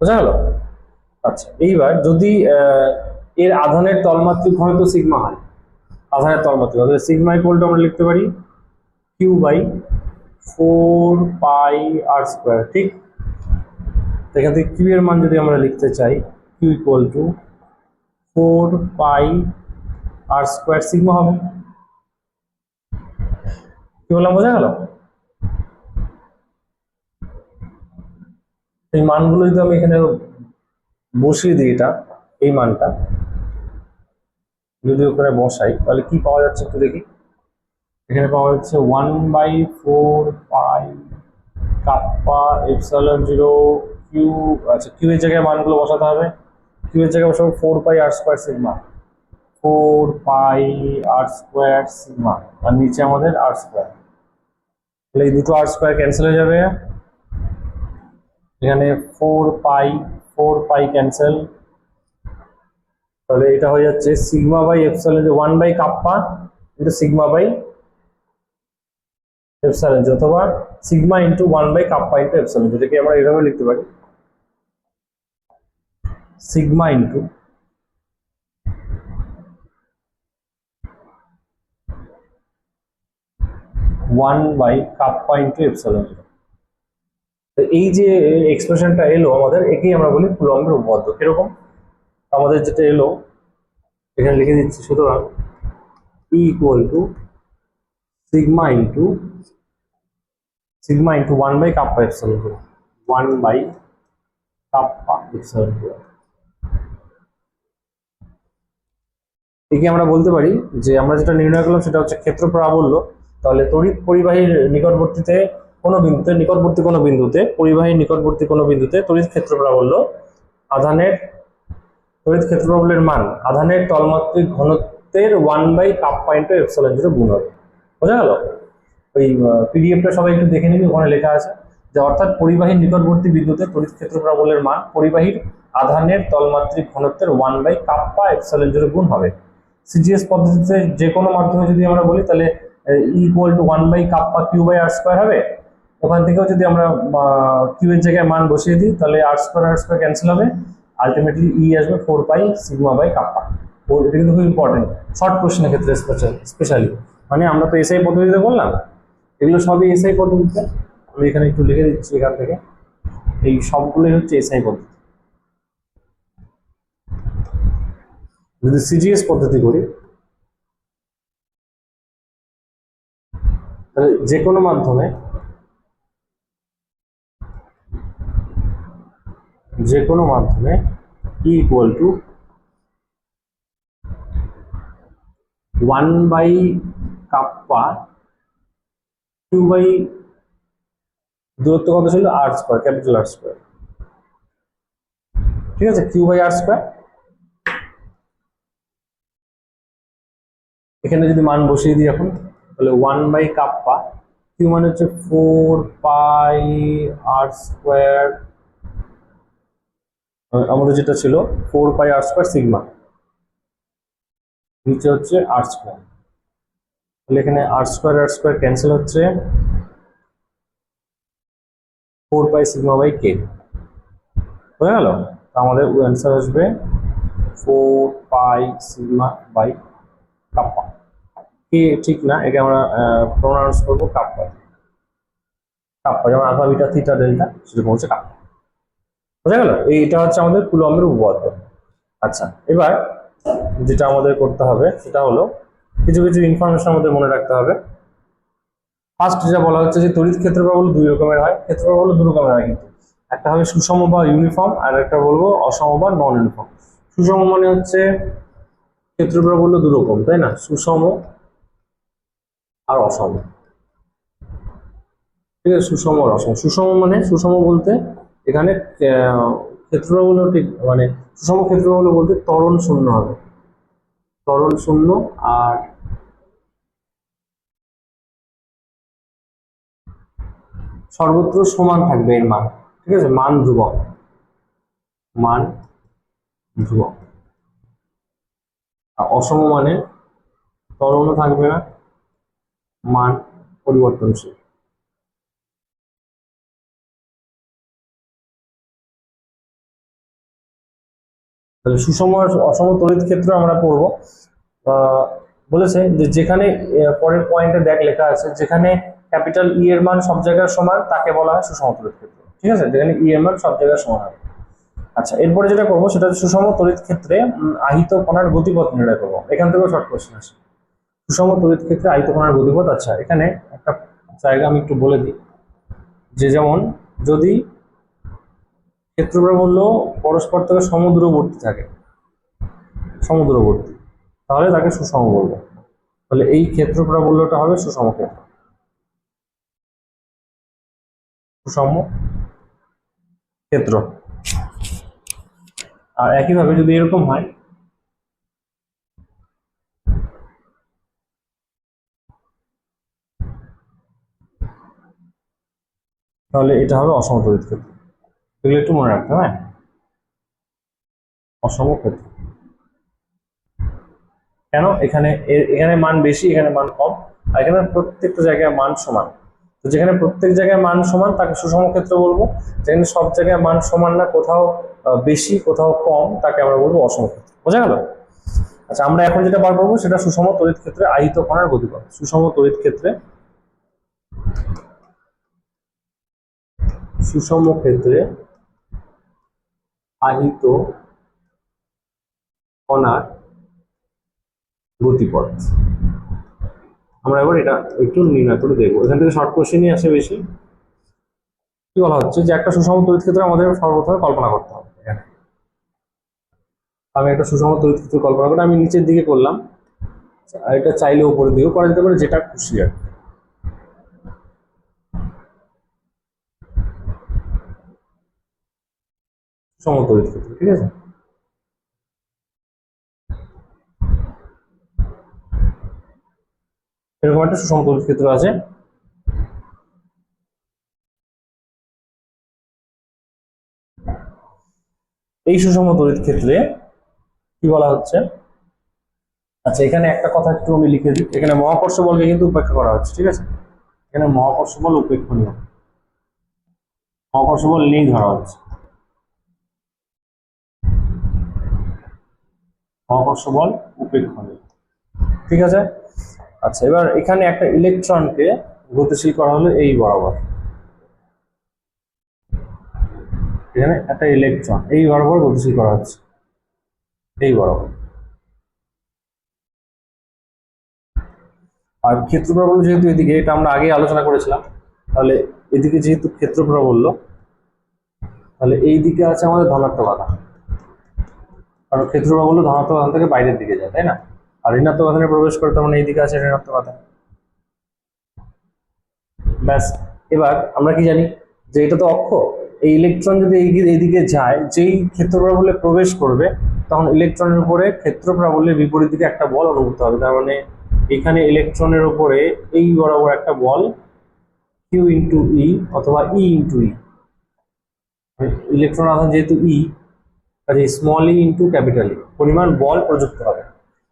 বোঝা গেল? আচ্ছা, এইবার যদি এর আধানের তলমাত্রিক ঘনত্ব সিগমা হয়, আধানের তলমাত্রিক, অর্থাৎ সিগমা ইকুয়াল টু আমরা লিখতে পারি কিউ বাই 4πr², ঠিক। এখান থেকে কিউ এর মান যদি আমরা লিখতে চাই, Q equal two 4πr² sigma হবে। কি বললাম বোঝা গেল? এই মানগুলো যদি আমি এখানে বসিয়ে দিই, এই মানটা যদি ওখানে বসাই তাহলে কি পাওয়া যাচ্ছে একটু দেখি। এখানে পাওয়া যাচ্ছে 1/4π কিউ। আচ্ছা, কিউ এর জায়গায় মানগুলো বসাতে হবে। কিউ এর জায়গায় বসাবো 4πr² সিগমা, 4πr² সিগমা, আর নিচে আমাদের r²। তাহলে এই দুটো r² ক্যান্সেল হয়ে যাবে, এখানে 4π ক্যান্সেল, তাহলে এটা হয়ে যাচ্ছে সিগমা বাই এপসাইলন, 1/কাপ্পা ইন্টু সিগমা বাই এপসাইলন, অথবা সিগমা ইন্টু 1/কাপ্পা ইন্টু এপসাইলন, যেটাকে আমরা এভাবে লিখতে পারি সিগমা ইন্টু 1/কাপ্পা ইন্টু এপসাইলন। এই যে এক্সপ্রেশনটা এলো আমাদের, একেই আমরা বলি কুলম্বের উপপাদ্য। কিরকম? আমাদের যেটা এলো এখানে লিখে দিচ্ছি, সুতরাং E equal to sigma into 1/কাপ্পা এপসাইলন, 1/কাপ্পা এপসাইলন। একে আমরা বলতে পারি যে আমরা যেটা নির্ণয় করলাম সেটা হচ্ছে ক্ষেত্র প্রাবল্য। তাহলে তড়িৎ পরিবাহীর নিকটবর্তীতে কোনো বিন্দুতে, পরিবাহীর নিকটবর্তী কোনো বিন্দুতে তড়িৎ ক্ষেত্র প্রাবল্য, আধানের তড়িৎ ক্ষেত্র প্রাবল্যের মান আধানের তলমাত্রিক ঘনত্বের 1/কাপ্পা ইন্টু এপসাইলন 0 গুণ হবে। বোঝা গেল? ওই পিডিএফটা সবাই একটু দেখে নিবি, ওখানে লেখা আছে যে অর্থাৎ পরিবাহীর নিকটবর্তী বিন্দুতে তড়িৎ ক্ষেত্র প্রাবল্যের মান পরিবাহীর আধানের তলমাত্রিক ঘনত্বের 1/কাপ্পা এপসাইলন 0 গুণ হবে। সিজিএস পদ্ধতিতে যে কোনো মাধ্যমে যদি আমরা বলি তাহলে ইকুয়াল টু 1/কাপ্পা কিউ/r² হবে। ওখান থেকেও যদি আমরা কিউ এর জায়গায় মান বসিয়ে দিই তাহলে r² ক্যান্সেল হবে, আলটিমেটলি ই আসবে 4π সিগমা বাই কাপ্পা। এটা কিন্তু খুব ইম্পর্টেন্ট শর্ট কোশ্চেনের ক্ষেত্রে, স্পেশালি। মানে আমরা তো এসআই পদ্ধতিতে বললাম, এগুলো সবই এসআই পদ্ধতিতে। আমি এখানে একটু লিখে দিচ্ছি এখান থেকে, এই সবগুলোই হচ্ছে এসআই পদ্ধতি। যদি সিজিএস পদ্ধতি করি তাহলে যে কোনো মাধ্যমে ই ইকুয়াল টু 1/কাপ্পা কিউ বাই, দূরত্ব কত ছিল? r², ক্যাপিটাল r², ঠিক আছে, কিউ/r²। এখানে যদি মান বসিয়ে দিই এখন, তাহলে 1/কাপ্পা, কিউ মানে হচ্ছে 4πr², আমাদের যেটা ছিল 4πr² সিগমা, নিচে হচ্ছে r²। তাহলে এখানে r² ক্যান্সেল হচ্ছে, 4π সিগমা বাই কে হয়ে গেল। আমাদের অ্যান্সার আসবে 4π সিগমা বাই কাপ্পা। কে ঠিক না, একে আমরা প্রোনাউন্স করবো কাপ্পা। যেমন আলফা বিটা থিটা ডেল্টা, সেরকম হচ্ছে কাপ্পা। বোঝা গেল? এইটা হচ্ছে আমাদের কুলম্বের উপপাদ্য। আচ্ছা, এবার যেটা আমাদের করতে হবে সেটা হলো কিছু কিছু ইনফরমেশন আমাদের মনে রাখতে হবে। ফার্স্ট যেটা বলা হচ্ছে যে তড়িৎ ক্ষেত্র প্রাবল্য দুই রকমের হয়। ক্ষেত্র প্রাবল্য দু রকমের হয় কিন্তু, একটা হবে সুষম বা ইউনিফর্ম, আর একটা বলবো অসম বা নন ইউনিফর্ম। সুষম মানে হচ্ছে ক্ষেত্র প্রাবল্য দু রকম, তাই না? সুষম আর অসম, ঠিক আছে? সুষম আর অসম। সুষম মানে, সুষম বলতে এখানে ক্ষেত্র প্রাবল্য ঠিক মানে সুষম ক্ষেত্র প্রাবল্য বলতে ত্বরণ শূন্য হবে, ত্বরণ শূন্য, আর সর্বত্র সমান থাকবে এর মান, ঠিক আছে? মান ধ্রুবক, মান ধ্রুবক। আর অসম মানে ত্বরণও থাকবে না, মান পরিবর্তনশীল। তাহলে সুষম আর অসম তড়িৎ ক্ষেত্র আমরা পড়বো। বলেছে যে যেখানে পরের পয়েন্টে দেখ লেখা আছে, যেখানে ক্যাপিটাল ই এর মান সব জায়গায় সমান তাকে বলা হয় সুষম তড়িৎ ক্ষেত্র। ঠিক আছে, যেখানে ই এর মান সব জায়গায় সমান হবে। আচ্ছা, এরপরে যেটা করবো সেটা হচ্ছে সুষম তড়িৎ ক্ষেত্রে আহিত কণার গতিপথ নির্ণয় করবো। এখান থেকেও শর্ট কোশ্চেন আসে। সুষম তড়িৎ ক্ষেত্রে আহিত কণার গতিপথ। আচ্ছা, এখানে একটা জায়গা আমি একটু বলে দিই, যে যেমন যদি ক্ষেত্র প্রাবল্য পরস্পর থেকে সমদূরবর্তী থাকে, সমদূরবর্তী, তাহলে তাকে সুষম বলবো। তাহলে এই ক্ষেত্র প্রাবল্যটা হবে সুষম ক্ষেত্র, সুষম ক্ষেত্র। আর একইভাবে যদি এরকম হয়, তাহলে এটা হবে অসম তড়িৎ ক্ষেত্র। এগুলো একটু মনে রাখতে হবে, হ্যাঁ, অসম ক্ষেত্র। কেন? এখানে এখানে মান বেশি, এখানে মান কম, আর এখানে প্রত্যেকটা জায়গায় মান সমান। তো যেখানে প্রত্যেক জায়গায় মান সমান তাকে সুষম ক্ষেত্র বলবো। যেখানে সব জায়গায় মান সমান না, কোথাও বেশি কোথাও কম, তাকে আমরা বলবো অসম ক্ষেত্র। বোঝা গেল? আচ্ছা, আমরা এখন যেটা বার করবো সেটা সুষম তড়িৎ ক্ষেত্রে আহিত কণার গতিপথ। সুষম তড়িৎ ক্ষেত্রে, সুষম ক্ষেত্রে আহিত কণার গতিপথ আমরা এবার এটা একটু নির্ণয় করে দেখবো। এখান থেকে শর্ট কোশ্চেনই আসে বেশি। কি বলা হচ্ছে, যে একটা সুষম তড়িৎ ক্ষেত্র আমাদের সর্বপ্রথমে কল্পনা করতে হবে। আমি একটা সুষম তড়িৎ ক্ষেত্র কল্পনা করে আমি নিচের দিকে করলাম, আর এটা চাইলে উপরের দিকেও করা যেতে পারে, যেটা খুশি আর সুষম তড়িৎ ক্ষেত্র। ঠিক আছে, এরকম একটা সুষম তড়িৎ ক্ষেত্র আছে। এই সুষম তড়িৎ ক্ষেত্রে কি বলা হচ্ছে, আচ্ছা এখানে একটা কথা একটু আমি লিখে দিই, এখানে মহাকর্ষ বলকে কিন্তু উপেক্ষা করা হচ্ছে। ঠিক আছে, এখানে মহাকর্ষ বল উপেক্ষণীয়, মহাকর্ষ বল নেই ধরা হচ্ছে, মহাকর্ষ বল উপেক্ষণীয়। ঠিক আছে। আচ্ছা, এবার এখানে একটা ইলেকট্রনকে গতিশীল করা হলো এই বরাবর, এখানে একটা ইলেকট্রন এই বরাবর গতিশীল করা হচ্ছে, এই বরাবর। আর ক্ষেত্র প্রাবল্য যেহেতু এদিকে, এটা আমরা আগে আলোচনা করেছিলাম, তাহলে এদিকে যেহেতু ক্ষেত্র প্রাবল্য, তাহলে এই দিকে আছে আমাদের ধনাত্মক আধান, কারণ ক্ষেত্র প্রাবল্য ধনাত্মক আধান থেকে বাইরের দিকে যায়, তাই না? আর ঋণাত্মক আধানে প্রবেশ করে, তার মানে এই দিকে আছে ঋণাত্মক আধান। ব্যাস, এবার আমরা কি জানি যে এটা তো অক্ষ, এই ইলেকট্রন যদি এইদিকে যায়, যেই ক্ষেত্র প্রাবল্যে প্রবেশ করবে, তখন ইলেকট্রনের উপরে ক্ষেত্র প্রাবল্যের বিপরীত দিকে একটা বল অনুভূত হবে। তার মানে এখানে ইলেকট্রনের উপরে এই বরাবর একটা বল কিউ ইন্টু ই অথবা ই ইন্টু ই, ইলেকট্রন আধান যেহেতু ই, কাজে স্মল ই ইন্টু ক্যাপিটাল ই পরিমাণ বল প্রযুক্ত হবে।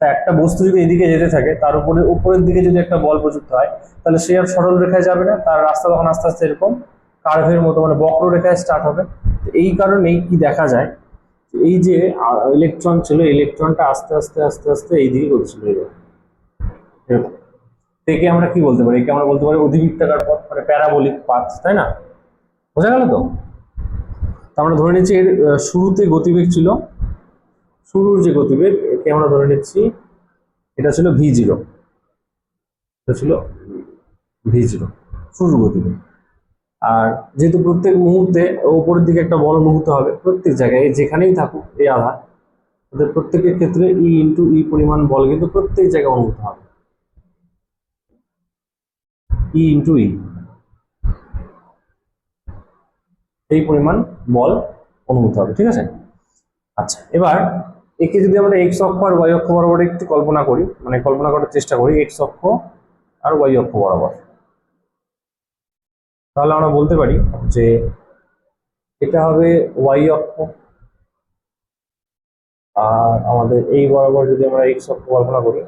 তা একটা বস্তু যদি এদিকে যেতে থাকে, তার উপরে উপরের দিকে যদি একটা বল প্রযুক্ত হয়, তাহলে সে আর সরল রেখায় যাবে না, তার রাস্তা তখন আস্তে আস্তে এরকম কার্ভের মতো, মানে বক্ররেখায় স্টার্ট হবে। এই কারণেই কি দেখা যায়, এই যে ইলেকট্রন ছিল, ইলেকট্রনটা আস্তে আস্তে আস্তে আস্তে এই দিকে গতিশীল হয়ে যাবে। একে আমরা কি বলতে পারি? একে আমরা বলতে পারি অধিবৃত্তাকার পথ, মানে প্যারাবোলিক পাথ, তাই না? বোঝা গেল তো? আমরা ধরে নিচ্ছি এর শুরুতে গতিবেগ ছিল, শুরুর যে গতিবেগ একে আমরা ধরে নিচ্ছি এটা ছিল v0, এটা ছিল v0 শুরুর গতিবেগ। আর যেহেতু প্রত্যেক মুহূর্তে উপরের দিকে একটা বল অনুভূত হবে, প্রত্যেক জায়গায় যেখানেই থাকুক এই আধান, তাদের প্রত্যেকের ক্ষেত্রে ই ইন্টু ই পরিমাণ বল কিন্তু প্রত্যেক জায়গায় অনুভূত হবে, ই ইন্টু ই এই পরিমাণ বল অনুভূত হবে। ঠিক আছে। আচ্ছা, এবার একে যদি আমরা এক্স অক্ষ আর ওয়াই অক্ষ বরাবর একটু কল্পনা করি, মানে কল্পনা করার চেষ্টা করি এক্স অক্ষ আর ওয়াই অক্ষ বরাবর, তাহলে আমরা বলতে পারি যে এটা হবে ওয়াই অক্ষ, আর আমাদের এই বরাবর যদি আমরা এক্স অক্ষ কল্পনা করি,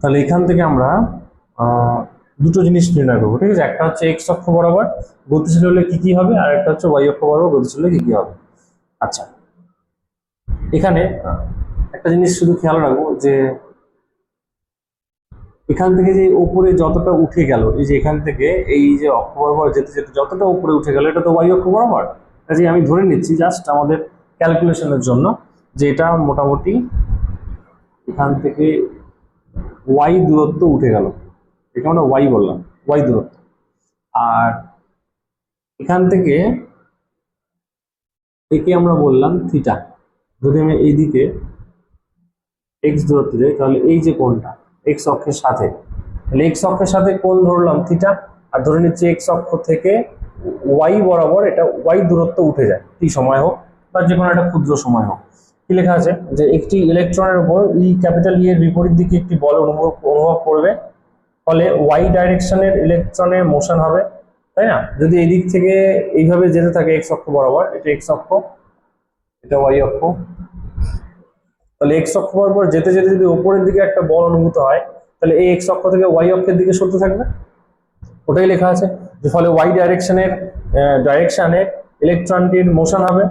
তাহলে এখান থেকে আমরা দুটো জিনিস নির্ণয় করবো, ঠিক আছে। একটা হচ্ছে এক্স অক্ষ বরাবর গতিশীল হলে কি কি হবে, আর একটা হচ্ছে ওয়াই অক্ষ বরাবর গতিশীল হলে কি কি হবে। আচ্ছা, এখানে একটা জিনিস শুধু খেয়াল রাখবো যে এখান থেকে যে উপরে যতটা উঠে গেল, এই যে এখান থেকে এই যে অক্ষ বরাবর যেতে যেতে যতটা উপরে উঠে গেল, এটা তো ওয়াই অক্ষ বরাবর। কাজে আমি ধরে নিচ্ছি জাস্ট আমাদের ক্যালকুলেশনের জন্য যে এটা মোটামুটি এখান থেকে ওয়াই দূরত্ব উঠে গেল, এটা আমরা ওয়াই বললাম, ওয়াই দূরত্ব। আর এখান থেকে একে আমরা বললাম থিটা। যদি আমি এইদিকে এক্স দূরত্ব যাই, তাহলে এই যে কোণটা এক্স অক্ষের সাথে, তাহলে এক্স অক্ষের সাথে কোণ ধরলাম থিটা, আর ধরে নিচ্ছি এক্স অক্ষ থেকে ওয়াই বরাবর এটা ওয়াই দূরত্ব উঠে যায়, টি সময় হোক বা যে কোনো একটা ক্ষুদ্র সময় হোক। কি লেখা আছে যে একটি ইলেকট্রনের উপর ই ক্যাপিটাল ই এর বিপরীত দিকে একটি বল অনুভব করবে, ফলে ওয়াই ডাইরেকশনের ইলেকট্রনের মোশন হবে, তাই না। যদি এই দিক থেকে এইভাবে যেতে থাকে এক্স অক্ষ বরাবর, এটা এক্স অক্ষ, এটা ওয়াই অক্ষ, তাহলে এক্স অক্ষ বরাবর যেতে যেতে যদি উপরের দিকে একটা বল অনুভূত হয়, তাহলে এই এক্স অক্ষ থেকে ওয়াই অক্ষের দিকে সরতে থাকবে, ওটাই লেখা আছে। যে ফলে ওয়াই ডাইরেকশনে ইলেকট্রনটির মোশন হবে।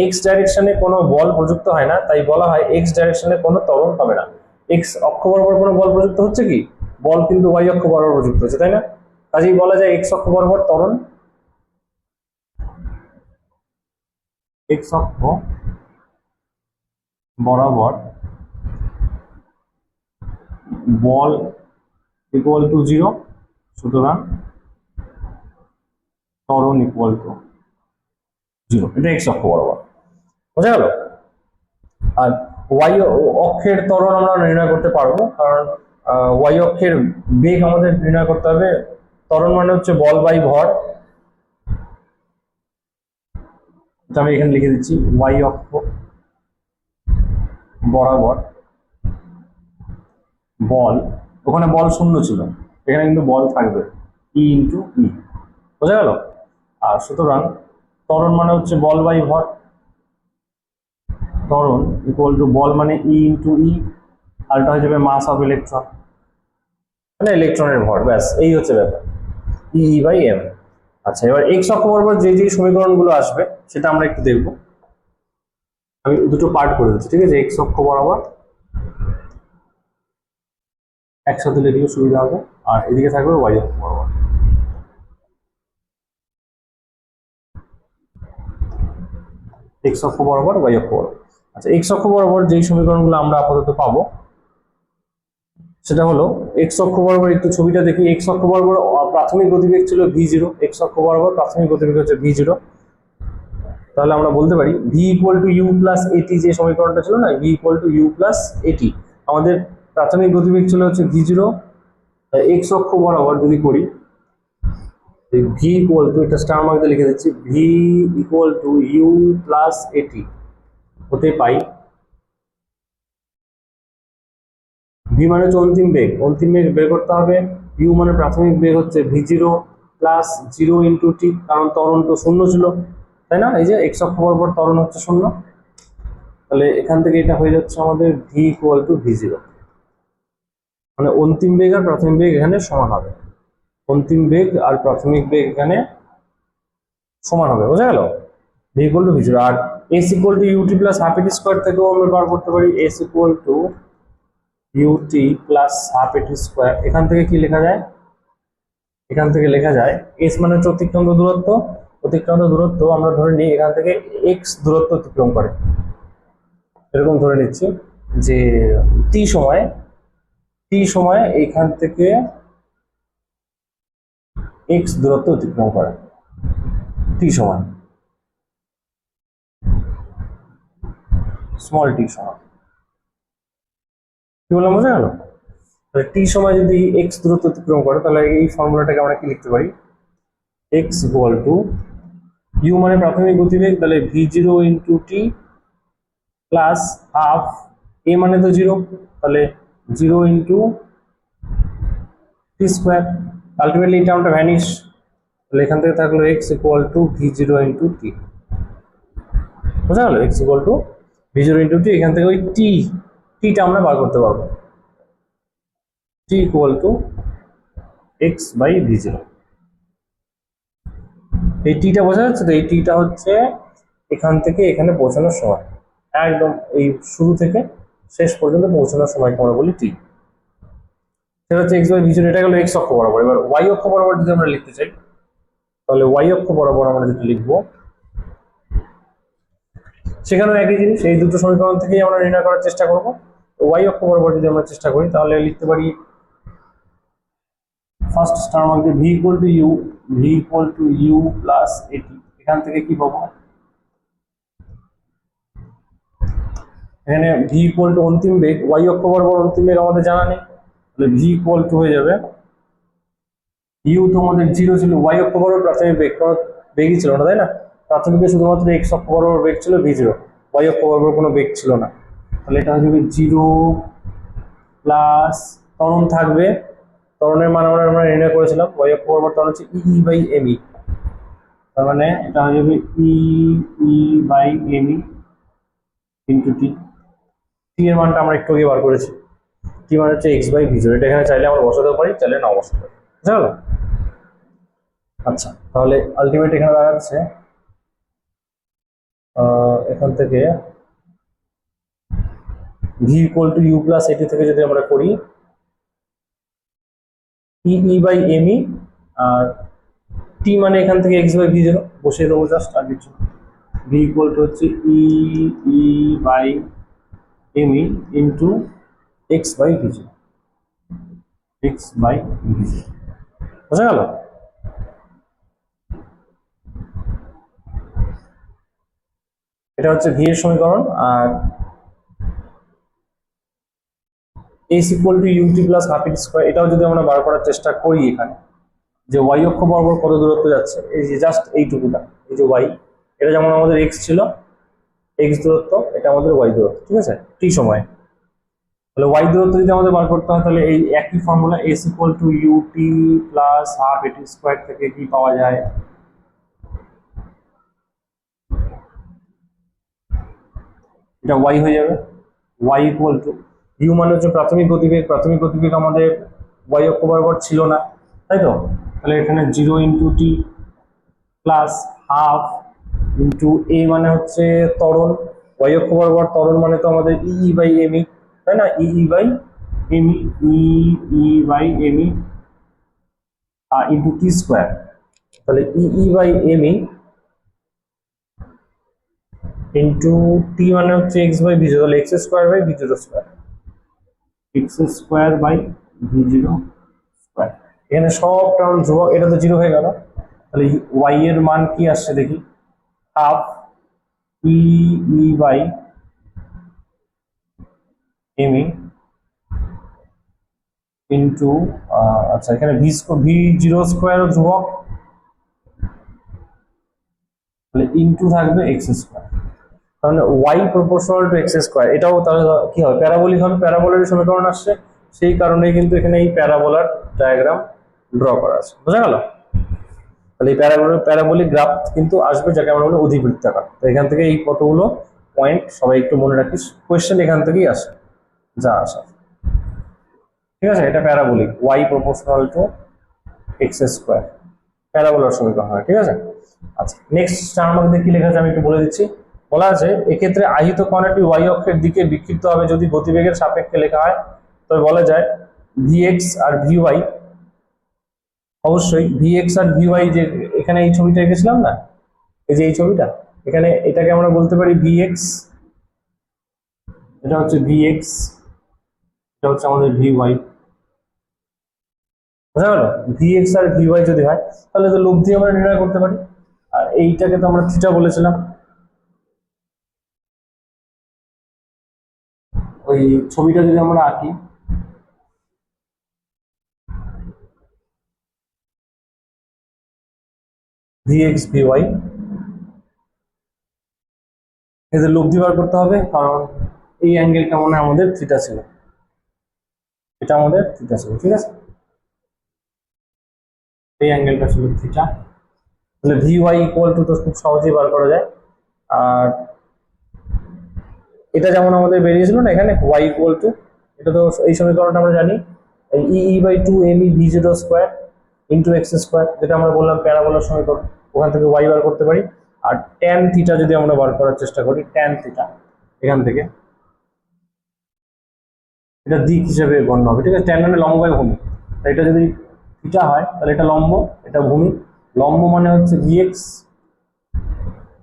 এক্স ডাইরেকশনে কোনো বল প্রযুক্ত হয় না, তাই বলা হয় এক্স ডাইরেকশনে কোনো ত্বরণ হবে না। এক্স অক্ষ বরাবর কোনো বল প্রযুক্ত হচ্ছে কি, বল কিন্তু ওয়াই অক্ষ বরাবর প্রযুক্ত হচ্ছে, তাই না। কাজেই বলা যায় এক্স অক্ষ বরাবর ত্বরণ, এক্স অক্ষ বরাবর বল ইকুয়াল টু 0, সুতরাং ত্বরণ ইকুয়াল টু 0, এটা এক্স অক্ষ বরাবর, বোঝা গেল। আর ওয়াই অক্ষের ত্বরণ আমরা নির্ণয় করতে পারবো, কারণ ওয়াই অক্ষের বেগ আমাদের নির্ণয় করতে হবে। ত্বরণ মানে হচ্ছে বল বাই ভর, আমি এখানে লিখে দিচ্ছি ওয়াই অক্ষ বরাবর বল, ওখানে বল শূন্য ছিল, এখানে কিন্তু বল থাকবে ই ইন্টু ই, বোঝা গেল। আর সুতরাং ত্বরণ মানে হচ্ছে বল বাই ভর, ত্বরণ ইকুয়াল টু বল মানে ই ইন্টু ই, আরটা হয়ে যাবে মাস অফ ইলেকট্রন, মানে ইলেকট্রনের ভর, ব্যাস এই হচ্ছে ব্যাপার, ই বাই এম। আচ্ছা, এবার এক্স অক্ষ বরাবর যে যে সমীকরণগুলো আসবে সেটা আমরা একটু দেখব। আমি দুটো পার্ট করে দিচ্ছি, ঠিক আছে। এক্স অক্ষ বরাবর একসাথে লিখলে সুবিধা হবে, আর এদিকে থাকবে ওয়াই অক্ষ বরাবর। এক্স অক্ষ বরাবর ওয়াই অক্ষ বরাবর। আচ্ছা, এক্স অক্ষ বরাবর যেই সমীকরণগুলো আমরা আপাতত পাবো সেটা হলো এক্স অক্ষ বরাবর, একটু ছবিটা দেখি। এক্স অক্ষ বরাবর প্রাথমিক গতিবেগ ছিল v0, এক্স অক্ষ বরাবর প্রাথমিক গতিবেগ হচ্ছে v0। তাহলে আমরা বলতে পারি V equal to U plus at, যে সমীকরণটা ছিল না, V equal to U plus at, আমাদের প্রাথমিক গতিবেগ ছিল হচ্ছে v0। এক্স অক্ষ বরাবর যদি করি ভি ইকুয়াল টু, এটা স্টার মার্ক দিয়ে লিখে দিচ্ছি, V equal to U plus at হতে পাই, ভি মানে হচ্ছে অন্তিম বেগ, অন্তিম বেগ বের করতে হবে। ইউ মানে প্রাথমিক বেগ হচ্ছে v0 প্লাস 0 ইন্টু টি, কারণ ত্বরণ তো শূন্য ছিল, তাই না। এই যে এক্স অক্ষ বরাবর ত্বরণ হচ্ছে শূন্য, তাহলে এখান থেকে এটা হয়ে যাচ্ছে আমাদের ভি ইকুয়াল টু v0, মানে অন্তিম বেগ আর প্রাথমিক বেগ এখানে সমান হবে, অন্তিম বেগ আর প্রাথমিক বেগ এখানে সমান হবে, বোঝা গেল। V equal to v0। আর S equal to UT plus half at square থেকেও আমরা বার করতে পারি S equal to UT plus half at square. এখান থেকে কি লেখা যায়, এখান থেকে লেখা যায় এস মানে হচ্ছে অতিক্রান্ত দূরত্ব, অতিক্রান্ত দূরত্ব আমরা ধরে নিই এখান থেকে এক্স দূরত্ব অতিক্রম করে, এরকম ধরে নিচ্ছি যে টি সময়ে এখান থেকে এক্স দূরত্ব অতিক্রম করে, টি সময়, স্মল টি সময়। কি বললাম, বোঝা গেল। টি সময় যদি এক্স দূরত্ব অতিক্রম করে, তাহলে এই ফর্মুলাটাকে আমরা কি লিখতে পারি, এক্স ইকুয়াল টু ইউ মানে প্রাথমিক গতিবেগ, তাহলে v0 ইন্টু টি প্লাস হাফ, এ মানে তো 0, তাহলে 0 ইন্টু টি স্কোয়ার, আলটিমেটলি এই টার্মটা ভ্যানিশ, তাহলে এখান থেকে থাকলো x equal to v0 into t, বোঝা গেল। X equal to v0 into t, এখান থেকে ওই টিটা আমরা বার করতে পারবো, t equal to x by v zero. এই টিটা বোঝা যাচ্ছে তো, এই টিটা হচ্ছে এখান থেকে এখানে পৌঁছানোর সময়, একদম এই শুরু থেকে শেষ পর্যন্ত পৌঁছানোর সময়কে আমরা বলি টি। সেটা হচ্ছে এক্স বাই ভি জিরো, এটা গেল এক্স অক্ষ বরাবর। এবার ওয়াই অক্ষ বরাবর যদি আমরা লিখতে চাই, তাহলে ওয়াই অক্ষ বরাবর আমরা যেটা লিখবো, সেখানেও একই জিনিস, এই দুটো সমীকরণ থেকেই আমরা নির্ণয় করার চেষ্টা করবো। ওয়াই অক্ষ বরাবর যদি আমরা চেষ্টা করি, তাহলে লিখতে পারি ফার্স্ট টার্ম আগে V equal to U, V equal to U plus at. এখান থেকে কি পাবো, এখানে ভি ইকুয়াল টু অন্তিম বেগ, ওয়াই অক্ষ বরাবর অন্তিম বেগ আমাদের জানা নেই, তাহলে ভি ইকুয়াল টু হয়ে যাবে, ইউ তো আমাদের জিরো ছিল, ওয়াই অক্ষ বরাবর প্রাথমিক বেগ, কোনো বেগই ছিল না তাই না, প্রাথমিকে শুধুমাত্র এক্স অক্ষ বরাবর বেগ ছিল ভি জিরো, ওয়াই অক্ষ বরাবর কোনো বেগ ছিল না। তাহলে এটা হয়ে যাবে জিরো প্লাস ত্বরণ থাকবে, ত্বরণের মান আমরা নির্ণয় করেছিলাম, ওয়াই অক্ষ বরাবর ত্বরণ হচ্ছে ই বাই এম ই, তার মানে এটা হয়ে যাবে ই বাই এম ই ইন্টু টি। টি এর মানটা আমরা একটু আগে বার করেছি, টি মানে হচ্ছে এক্স বাই ভি জিরো। এটা এখানে চাইলে আমরা বসাতেও পারি, চাইলে না বসাতে পারি, বুঝা গেল? আচ্ছা, তাহলে আলটিমেট এখানে দাঁড়াচ্ছে এখান থেকে V equal to U plus at থেকে যদি আমরা করি ই বাই এম ই, আর টি মানে এখান থেকে এক্স বাই ভি জিরো বসিয়ে দেবো জাস্ট, আর কিছু ভি ইকুয়াল টু হচ্ছে e by M E into x by v zero, x by v zero, বোঝা গেল? এটা হচ্ছে ভি এর সমীকরণ। আর S equal to UT plus half at square, এটাও যদি আমরা বার করার চেষ্টা করি, এখানে যে ওয়াই অক্ষ বরাবর কত দূরত্ব যাচ্ছে, এই যে জাস্ট এইটুকুটা, এই যে ওয়াই, এটা যেমন আমাদের এক্স ছিল, এক্স দূরত্ব, এটা আমাদের ওয়াই দূরত্ব, ঠিক আছে, টি সময়। তাহলে ওয়াই দূরত্ব যদি আমাদের বার করতে হয়, তাহলে এই একই formula S equal to UT plus half at square থেকে কি পাওয়া যায়, এটা ওয়াই হয়ে যাবে, ওয়াই ইকুয়াল টু ইউ মানে হচ্ছে প্রাথমিক গতিবেগ, প্রাথমিক গতিবেগ আমাদের ওয়াই অক্ষ বরাবর ছিল না, তাই তো, তাহলে এখানে zero into T plus half into এ মানে হচ্ছে ত্বরণ, ওয়াই অক্ষ বরাবর ত্বরণ মানে তো আমাদের ই বাই এম ই, তাই না, e by M e by M E into t square, তাহলে e by M E into t মানে হচ্ছে এক্স বাই ভি জিরো, তাহলে x square by v zero square, x square by v zero square. এখানে সব টার্ম ধ্রুবক, এটা তো জিরো হয়ে গেল, তাহলে ওয়াই এর মান কি আসছে দেখি, half E by M E into, আচ্ছা এখানে ভি জিরো স্কোয়ার ধ্রুবক, তাহলে ইন্টু থাকবে এক্স স্কোয়ার, তাহলে Y proportional to x square, এটাও তাহলে কি হবে, প্যারাবোলিক হবে, প্যারাবোলার সমীকরণ আসছে, সেই কারণে কিন্তু এখানে এই প্যারাবোলার ডায়াগ্রাম ড্র করা আছে, বোঝা গেল? তাহলে এই প্যারাবোলিক গ্রাফ কিন্তু আসবে, যাকে আমরা বলি অধিবৃত্তাকার। তো এখান থেকে এই কতগুলো পয়েন্ট সবাই একটু মনে রাখিস, কোয়েশ্চেন এখান থেকেই আসে, যা আসা, ঠিক আছে? এটা parabolic, y proportional to x square, প্যারাবোলার সমীকরণ হয়, ঠিক আছে? আচ্ছা, নেক্সট টার্ম আমাদের কি লেখা আছে আমি একটু বলে দিচ্ছি। বলা আছে এক্ষেত্রে আহিত কণাটি ওয়াই অক্ষের দিকে বিক্ষিপ্ত হবে যদি গতিবেগের সাপেক্ষে লেখা হয়, তবে বলা যায় ভিএক্স আর ভিওয়াই, অবশ্যই ভিএক্স আর ভিওয়াই, যে এখানে এই ছবিটা এঁকেছিলাম না, এই যে এই ছবিটা, এখানে এটাকে আমরা বলতে পারি ভিএক্স, এটা হচ্ছে ভিএক্স, এটা হচ্ছে আমাদের ভিওয়াই, বুঝা গেল? ভিএক্স আর ভিওয়াই যদি হয়, তাহলে তো লব্ধি আমরা নির্ণয় করতে পারি, আর এইটাকে তো আমরা থিটা বলেছিলাম। ওই ছবিটা যদি আমরা আঁকি, ভিএক্স ভিওয়াই, এদের লব্ধি বার করতে হবে, কারণ এই অ্যাঙ্গেলটা মনে হয় আমাদের থিটা ছিল, এটা আমাদের থিটা ছিল, ঠিক আছে, এই অ্যাঙ্গেলটা ছিল থিটা, তাহলে ভিওয়াই ইকুয়াল টু তো খুব সহজেই বার করা যায়। আর এটা যেমন আমাদের বেরিয়েছিল না এখানে ওয়াই ইকুয়াল টু, এটা তো এই সমীকরণটা আমরা জানি, e by two m e v zero square, into x square, যেটা আমরা বললাম প্যারাবোলার সমীকরণ, ওখান থেকে ওয়াই বার করতে পারি। আর ট্যান থিটা যদি আমরা বার করার চেষ্টা করি, ট্যান থিটা এখান থেকে এটা দিক হিসেবে গণ্য হবে, ঠিক আছে। ট্যান মানে লম্ব বাই ভূমি, তাই এটা যদি থিটা হয় তাহলে এটা লম্ব, এটা ভূমি। লম্ব মানে হচ্ছে ভিএক্স,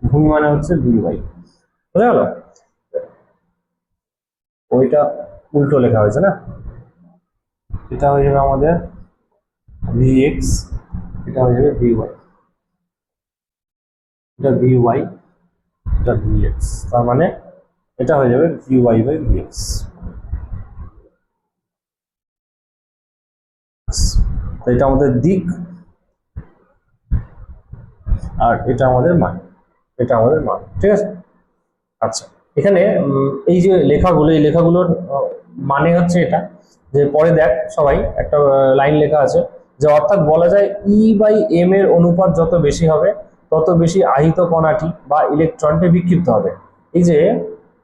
ভূমি মানে হচ্ছে ভিওয়াই। বুঝা গেল? ওইটা উল্টো লেখা হয়েছে না, এটা হয়ে যাবে আমাদের ভিএক্স, এটা হয়ে যাবে ভিওয়াই, এটা ভিওয়াই, এটা ভিএক্স, তার মানে এটা হয়ে যাবে ভিওয়াই বাই ভিএক্স। এটা আমাদের দিক, আর এটা আমাদের মান, এটা আমাদের মান, ঠিক আছে। আচ্ছা, এখানে এই যে লেখাগুলো, এই লেখাগুলোর মানে হচ্ছে এটা, যে পরে দেখ সবাই একটা লাইন লেখা আছে, যে অর্থাৎ বলা যায় ই বাই এম এর অনুপাত যত বেশি হবে তত বেশি আহিত কণাটি বা ইলেকট্রনটি বিক্ষিপ্ত হবে। এই যে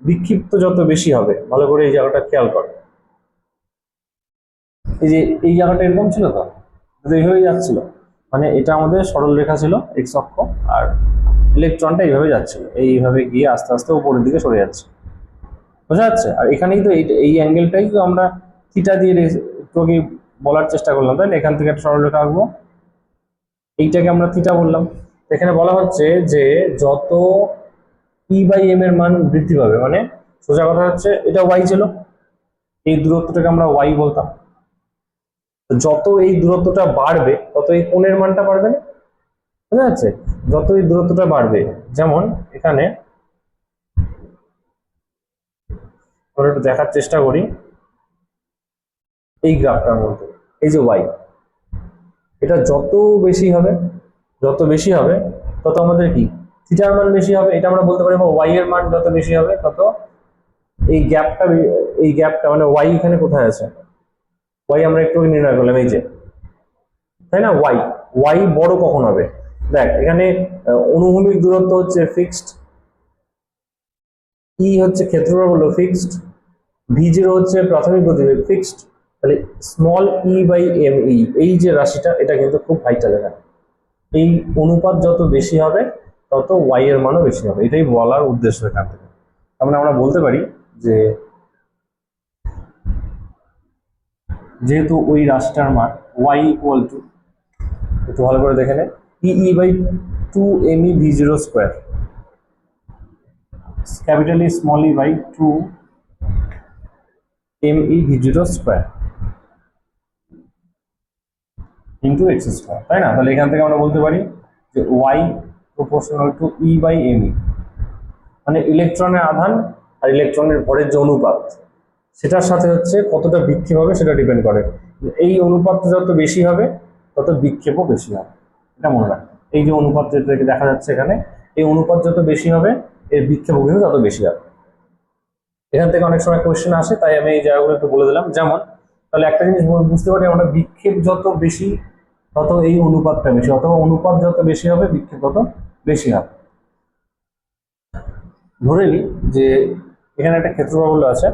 বিক্ষিপ্ত যত বেশি হবে, ভালো করে এই জায়গাটা খেয়াল কর, এই যে এই জায়গাটা এরকম ছিল তো, এইভাবেই যাচ্ছিল, মানে এটা আমাদের সরল রেখা ছিল এক্স অক্ষ, আর ইলেকট্রনটা এইভাবে যাচ্ছিল, এইভাবে গিয়ে আস্তে আস্তে উপরের দিকে সরে যাচ্ছে, বোঝা যাচ্ছে। আর এখানেই তো এই অ্যাঙ্গেলটাই তো আমরা থিটা দিয়ে একটু আগে বলার চেষ্টা করলাম, তাই না? এখান থেকে একটা সরলরেখা আঁকবো, এইটাকে আমরা থিটা বললাম। এখানে বলা হচ্ছে যে যত ই বাই এম এর মান বৃদ্ধি পাবে, মানে সোজা কথা হচ্ছে এটা ওয়াই ছিল, এই দূরত্বটাকে আমরা ওয়াই বলতাম, যত এই দূরত্বটা বাড়বে তত এই কোণের মানটা বাড়বে না, বুঝা যাচ্ছে? যত এই দূরত্বটা বাড়বে, যেমন এখানে আমরা একটু দেখার চেষ্টা করি, এই গ্রাফটার মধ্যে এই যে ওয়াই, এটা যত বেশি হবে, যত বেশি হবে তত আমাদের কি থিটার মান বেশি হবে, এটা আমরা বলতে পারি। ওয়াই এর মান যত বেশি হবে তত এই গ্যাপটা, এই গ্যাপটা মানে ওয়াই এখানে কোথায় আছে, ওয়াই আমরা একটু নির্ণয় করলাম, এই যে, তাই না? ওয়াই, ওয়াই বড় কখন হবে? দেখ এখানে অনুভূমিক দূরত্ব হচ্ছে ফিক্সড, ই হচ্ছে ক্ষেত্রফল হলো ফিক্সড, ভি জিরো হচ্ছে প্রাথমিক গতিবেগ ফিক্সড, তাহলে small E by M E, এই যে রাশিটা এটা কিন্তু খুব ভাইটাল এখানে। এই অনুপাত যত বেশি হবে তত ওয়াই এর মানও বেশি হবে, এটাই বলার উদ্দেশ্য এখান থেকে। তার মানে আমরা বলতে পারি যে যেহেতু ওই রাশিটার মান ওয়াই ইকুয়াল টু, একটু ভালো করে দেখে নে, e by two m e v zero square, capital e small E by two m e v zero square into x square, তাই না? তাহলে এখান থেকে আমরা বলতে পারি যে y proportional to e by M e, মানে ইলেকট্রনের আধান আর ইলেকট্রনের ভরের যে অনুপাত, সেটার সাথে হচ্ছে কতটা বিক্ষেপ হবে সেটা ডিপেন্ড করে। এই অনুপাতটা যত বেশি হবে তত বিক্ষেপও বেশি হবে, এটা মনে রাখবে। এই যে অনুপাত যেটা দেখা যাচ্ছে এখানে, এই অনুপাত যত বেশি হবে এর বিক্ষেপও কিন্তু তত বেশি হবে। এখান থেকে অনেক সময় কোয়েশ্চেন আসে, তাই আমি এই জায়গাগুলো একটু বলে দিলাম। যেমন তাহলে একটা জিনিস বুঝতে পারি আমরা, বিক্ষেপ যত বেশি তত এই অনুপাতটা বেশি, অথবা অনুপাত যত বেশি হবে বিক্ষেপ তত বেশি হবে। ধরে নিই যে এখানে একটা ক্ষেত্রফল আছে,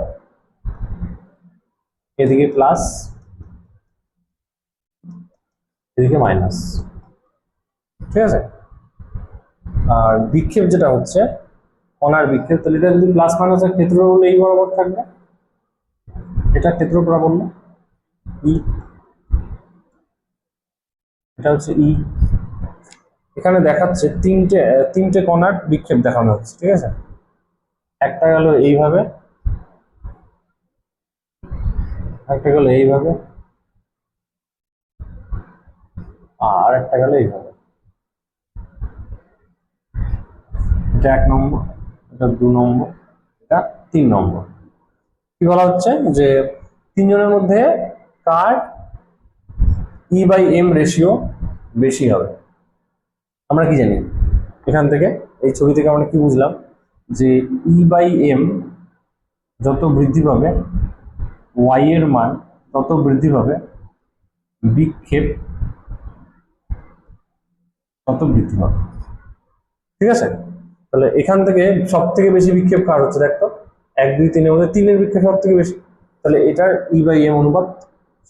এদিকে প্লাস এদিকে মাইনাস, ঠিক আছে। আর বিক্ষেপ যেটা হচ্ছে কণার বিক্ষেপ, তাহলে এটা যদি প্লাস মাইনাসের ক্ষেত্রফল এই বরাবর থাকবে, এটা ক্ষেত্রফল বললো ই, এটা হচ্ছে ই। এখানে দেখাচ্ছে তিনটে কণার বিক্ষেপ দেখানো হচ্ছে, ঠিক আছে। একটা গেল এইভাবে, একটা গেল এইভাবে, আর একটা গেল এইভাবে। এটা 1 নম্বর, এটা 2 নম্বর, এটা 3 নম্বর। কি বলা হচ্ছে যে তিনজনের মধ্যে কার ই বাই এম রেশিও বেশি হবে? আমরা কি জানি এখান থেকে, এই ছবি থেকে আমরা কি বুঝলাম, যে ই বাই এম যত বৃদ্ধি পাবে ওয়াই এর মান তত বৃদ্ধি পাবে, বিক্ষেপ তত বৃদ্ধি পাবে, ঠিক আছে। তাহলে এখান থেকে সব থেকে বেশি বিক্ষেপ কার হচ্ছে, দেখতো 1 2 3 এর মধ্যে 3-এর বিক্ষেপ সব থেকে বেশি, তাহলে এটার ই বাই এম অনুপাত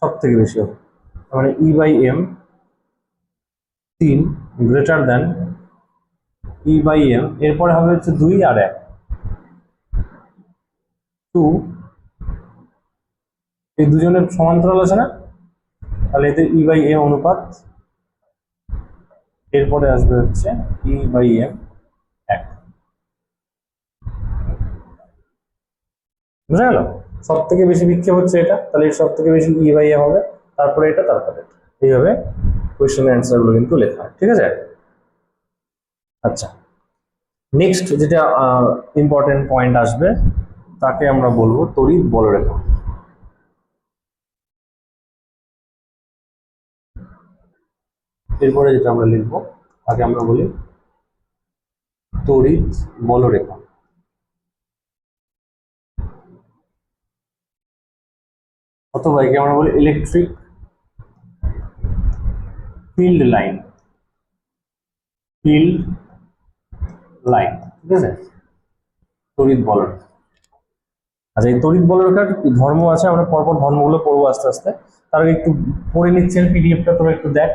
সব থেকে বেশি হবে। মানে e by m 3 greater than e by m, এরপরে হবে হচ্ছে 2 আর 1, 2 এই দুজনের সমান্তরাল আছে না, তাহলে এতে ই বাই এম অনুপাত, এরপরে আসবে হচ্ছে ই বাই এম 1। বুঝা গেল? সব থেকে বেশি বিক্ষেপ হচ্ছে এটা, তাহলে এর সব থেকে বেশি ই বাই এম হবে, তারপরে এটা, তারপরে এটা, এইভাবে কোয়েশ্চেনের অ্যান্সার গুলো কিন্তু লেখা হয়। ঠিক আছে? আচ্ছা, নেক্সট যেটা ইম্পর্টেন্ট পয়েন্ট আসবে তাকে আমরা বলবো তড়িৎ বলরেখা। এরপরে যেটা আমরা লিখবো তাকে আমরা বলি তড়িৎ বলরেখা, অথবা একে আমরা বলি electric field line, field line. ঠিক আছে? তড়িৎ বলরেখা। আচ্ছা, এই তড়িৎ বলরেখার ধর্ম আছে, আমরা পরপর ধর্মগুলো পড়বো আস্তে আস্তে। তার আগে একটু পড়ে নিচ্ছি পিডিএফটা, তোরা একটু দেখ